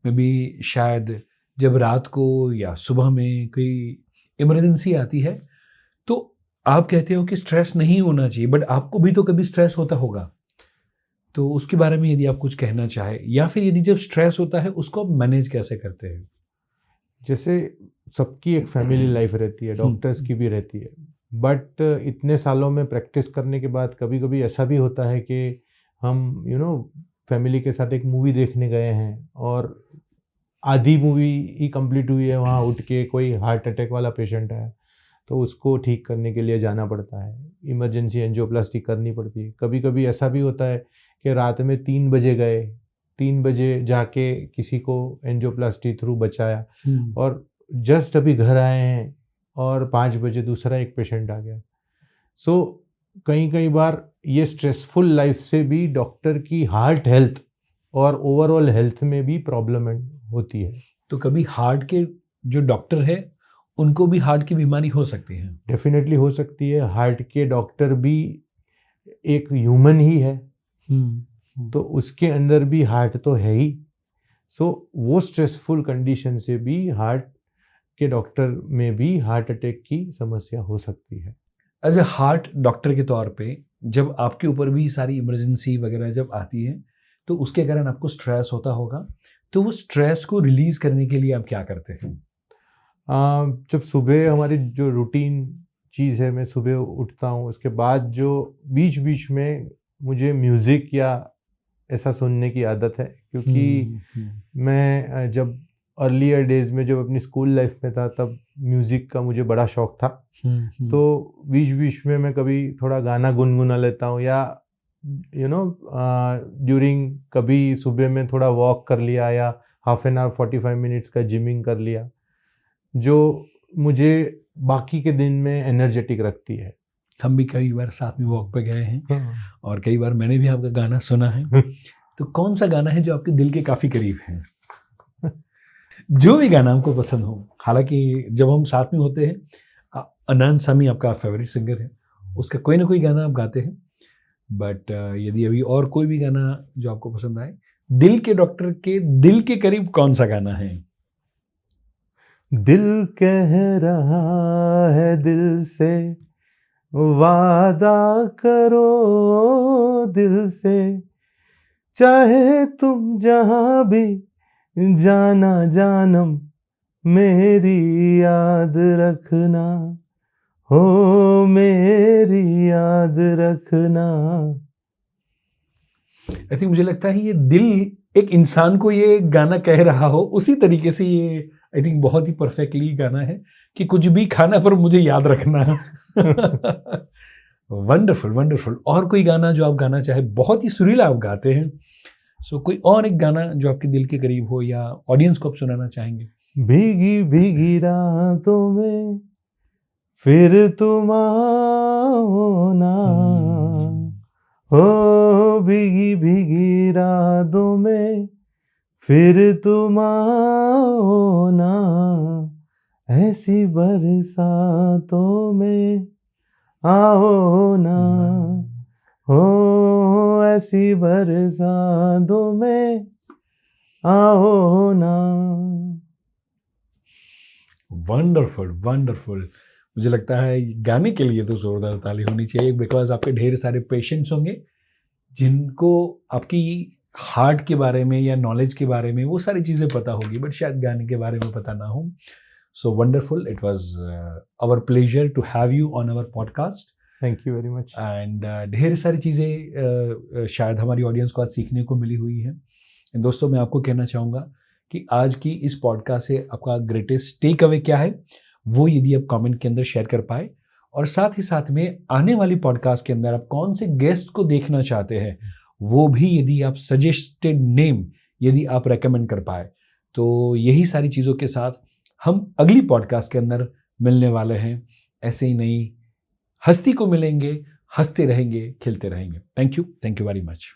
मे बी शायद जब रात को या सुबह में कोई इमरजेंसी आती है तो आप कहते हो कि स्ट्रेस नहीं होना चाहिए, बट आपको भी तो कभी स्ट्रेस होता होगा, तो उसके बारे में यदि आप कुछ कहना चाहे, या फिर यदि जब स्ट्रेस होता है उसको आप मैनेज कैसे करते हैं? जैसे सबकी एक फैमिली लाइफ रहती है, डॉक्टर्स की भी रहती है, बट इतने सालों में प्रैक्टिस करने के बाद कभी कभी ऐसा भी होता है कि हम फैमिली के साथ एक मूवी देखने गए हैं और आधी मूवी ही कंप्लीट हुई है, वहाँ उठ के कोई हार्ट अटैक वाला पेशेंट आया, तो उसको ठीक करने के लिए जाना पड़ता है, इमरजेंसी एंजियोप्लास्टी करनी पड़ती है। कभी कभी ऐसा भी होता है कि रात में 3 बजे गए, 3 बजे जाके किसी को एंजियोप्लास्टी थ्रू बचाया, और जस्ट अभी घर आए हैं और 5 बजे दूसरा एक पेशेंट आ गया। सो कई बार ये स्ट्रेसफुल लाइफ से भी डॉक्टर की हार्ट हेल्थ और ओवरऑल हेल्थ में भी प्रॉब्लम होती है। तो कभी हार्ट के जो डॉक्टर है उनको भी हार्ट की बीमारी हो सकती है? डेफिनेटली हो सकती है। हार्ट के डॉक्टर भी एक ह्यूमन ही है, तो उसके अंदर भी हार्ट तो है ही। सो वो स्ट्रेसफुल कंडीशन से भी हार्ट के डॉक्टर में भी हार्ट अटैक की समस्या हो सकती है। एज ए हार्ट डॉक्टर के तौर पे जब आपके ऊपर भी सारी इमरजेंसी वगैरह जब आती है तो उसके कारण आपको स्ट्रेस होता होगा, तो वो स्ट्रेस को रिलीज करने के लिए आप क्या करते हैं? जब सुबह हमारी जो रूटीन चीज़ है, मैं सुबह उठता हूँ, उसके बाद जो बीच बीच में मुझे म्यूज़िक या ऐसा सुनने की आदत है, क्योंकि मैं जब अर्लियर डेज में जब अपनी स्कूल लाइफ में था तब म्यूज़िक का मुझे बड़ा शौक था। तो बीच बीच में मैं कभी थोड़ा गाना गुनगुना लेता हूँ, या ड्यूरिंग कभी सुबह में थोड़ा वॉक कर लिया, या हाफ एन आवर 45 मिनट्स का जिमिंग कर लिया, जो मुझे बाकी के दिन में एनर्जेटिक रखती है। हम भी कई बार साथ में वॉक पे गए हैं और कई बार मैंने भी आपका गाना सुना है। तो कौन सा गाना है जो आपके दिल के काफ़ी करीब है? जो भी गाना हमको पसंद हो, हालांकि जब हम साथ में होते हैं, अनंत सामी आपका फेवरेट सिंगर है, उसका कोई ना कोई गाना आप गाते हैं, बट यदि अभी और कोई भी गाना जो आपको पसंद आए, दिल के डॉक्टर के दिल के करीब कौन सा गाना है? दिल कह रहा है दिल से, वादा करो दिल से, चाहे तुम जहां भी जाना जानम, मेरी याद रखना, हो मेरी याद रखना। आई थिंक मुझे लगता है ये दिल एक इंसान को ये गाना कह रहा हो, उसी तरीके से ये आई थिंक बहुत ही परफेक्टली गाना है कि कुछ भी खाना पर मुझे याद रखना। Wonderful wonderful. और कोई गाना जो आप गाना चाहे, बहुत ही सुरीला आप गाते हैं, सो कोई और एक गाना जो आपके दिल के करीब हो या ऑडियंस को आप सुनाना चाहेंगे? भीगी भीगी रातों में फिर तुम आओ ना, हो भीगी भीगी रातों में फिर तुम आओ ना, ऐसी बरसातों में आओ ना, हो ऐसी बरसातों में आओ ना। Wonderful wonderful. मुझे लगता है गाने के लिए तो जोरदार ताली होनी चाहिए, बिकॉज आपके ढेर सारे पेशेंट्स होंगे जिनको आपकी हार्ट के बारे में या नॉलेज के बारे में वो सारी चीज़ें पता होगी, बट शायद गाने के बारे में पता ना हो। So wonderful, it was our pleasure to have you on our podcast. Thank you very much. And ढेर सारी चीज़ें शायद हमारी ऑडियंस को आज सीखने को मिली हुई हैं। दोस्तों, मैं आपको कहना चाहूँगा कि आज की इस पॉडकास्ट से आपका ग्रेटेस्ट टेक अवे क्या है, वो यदि आप कमेंट के अंदर शेयर कर पाए, और साथ ही साथ में आने वाली पॉडकास्ट के अंदर आप कौन से गेस्ट को देखना चाहते हैं, वो भी यदि आप सजेस्टेड नेम यदि आप रेकमेंड कर पाए, तो यही सारी चीज़ों के साथ हम अगली पॉडकास्ट के अंदर मिलने वाले हैं। ऐसे ही नई हस्ती को मिलेंगे, हंसते रहेंगे, खिलते रहेंगे। Thank you very much.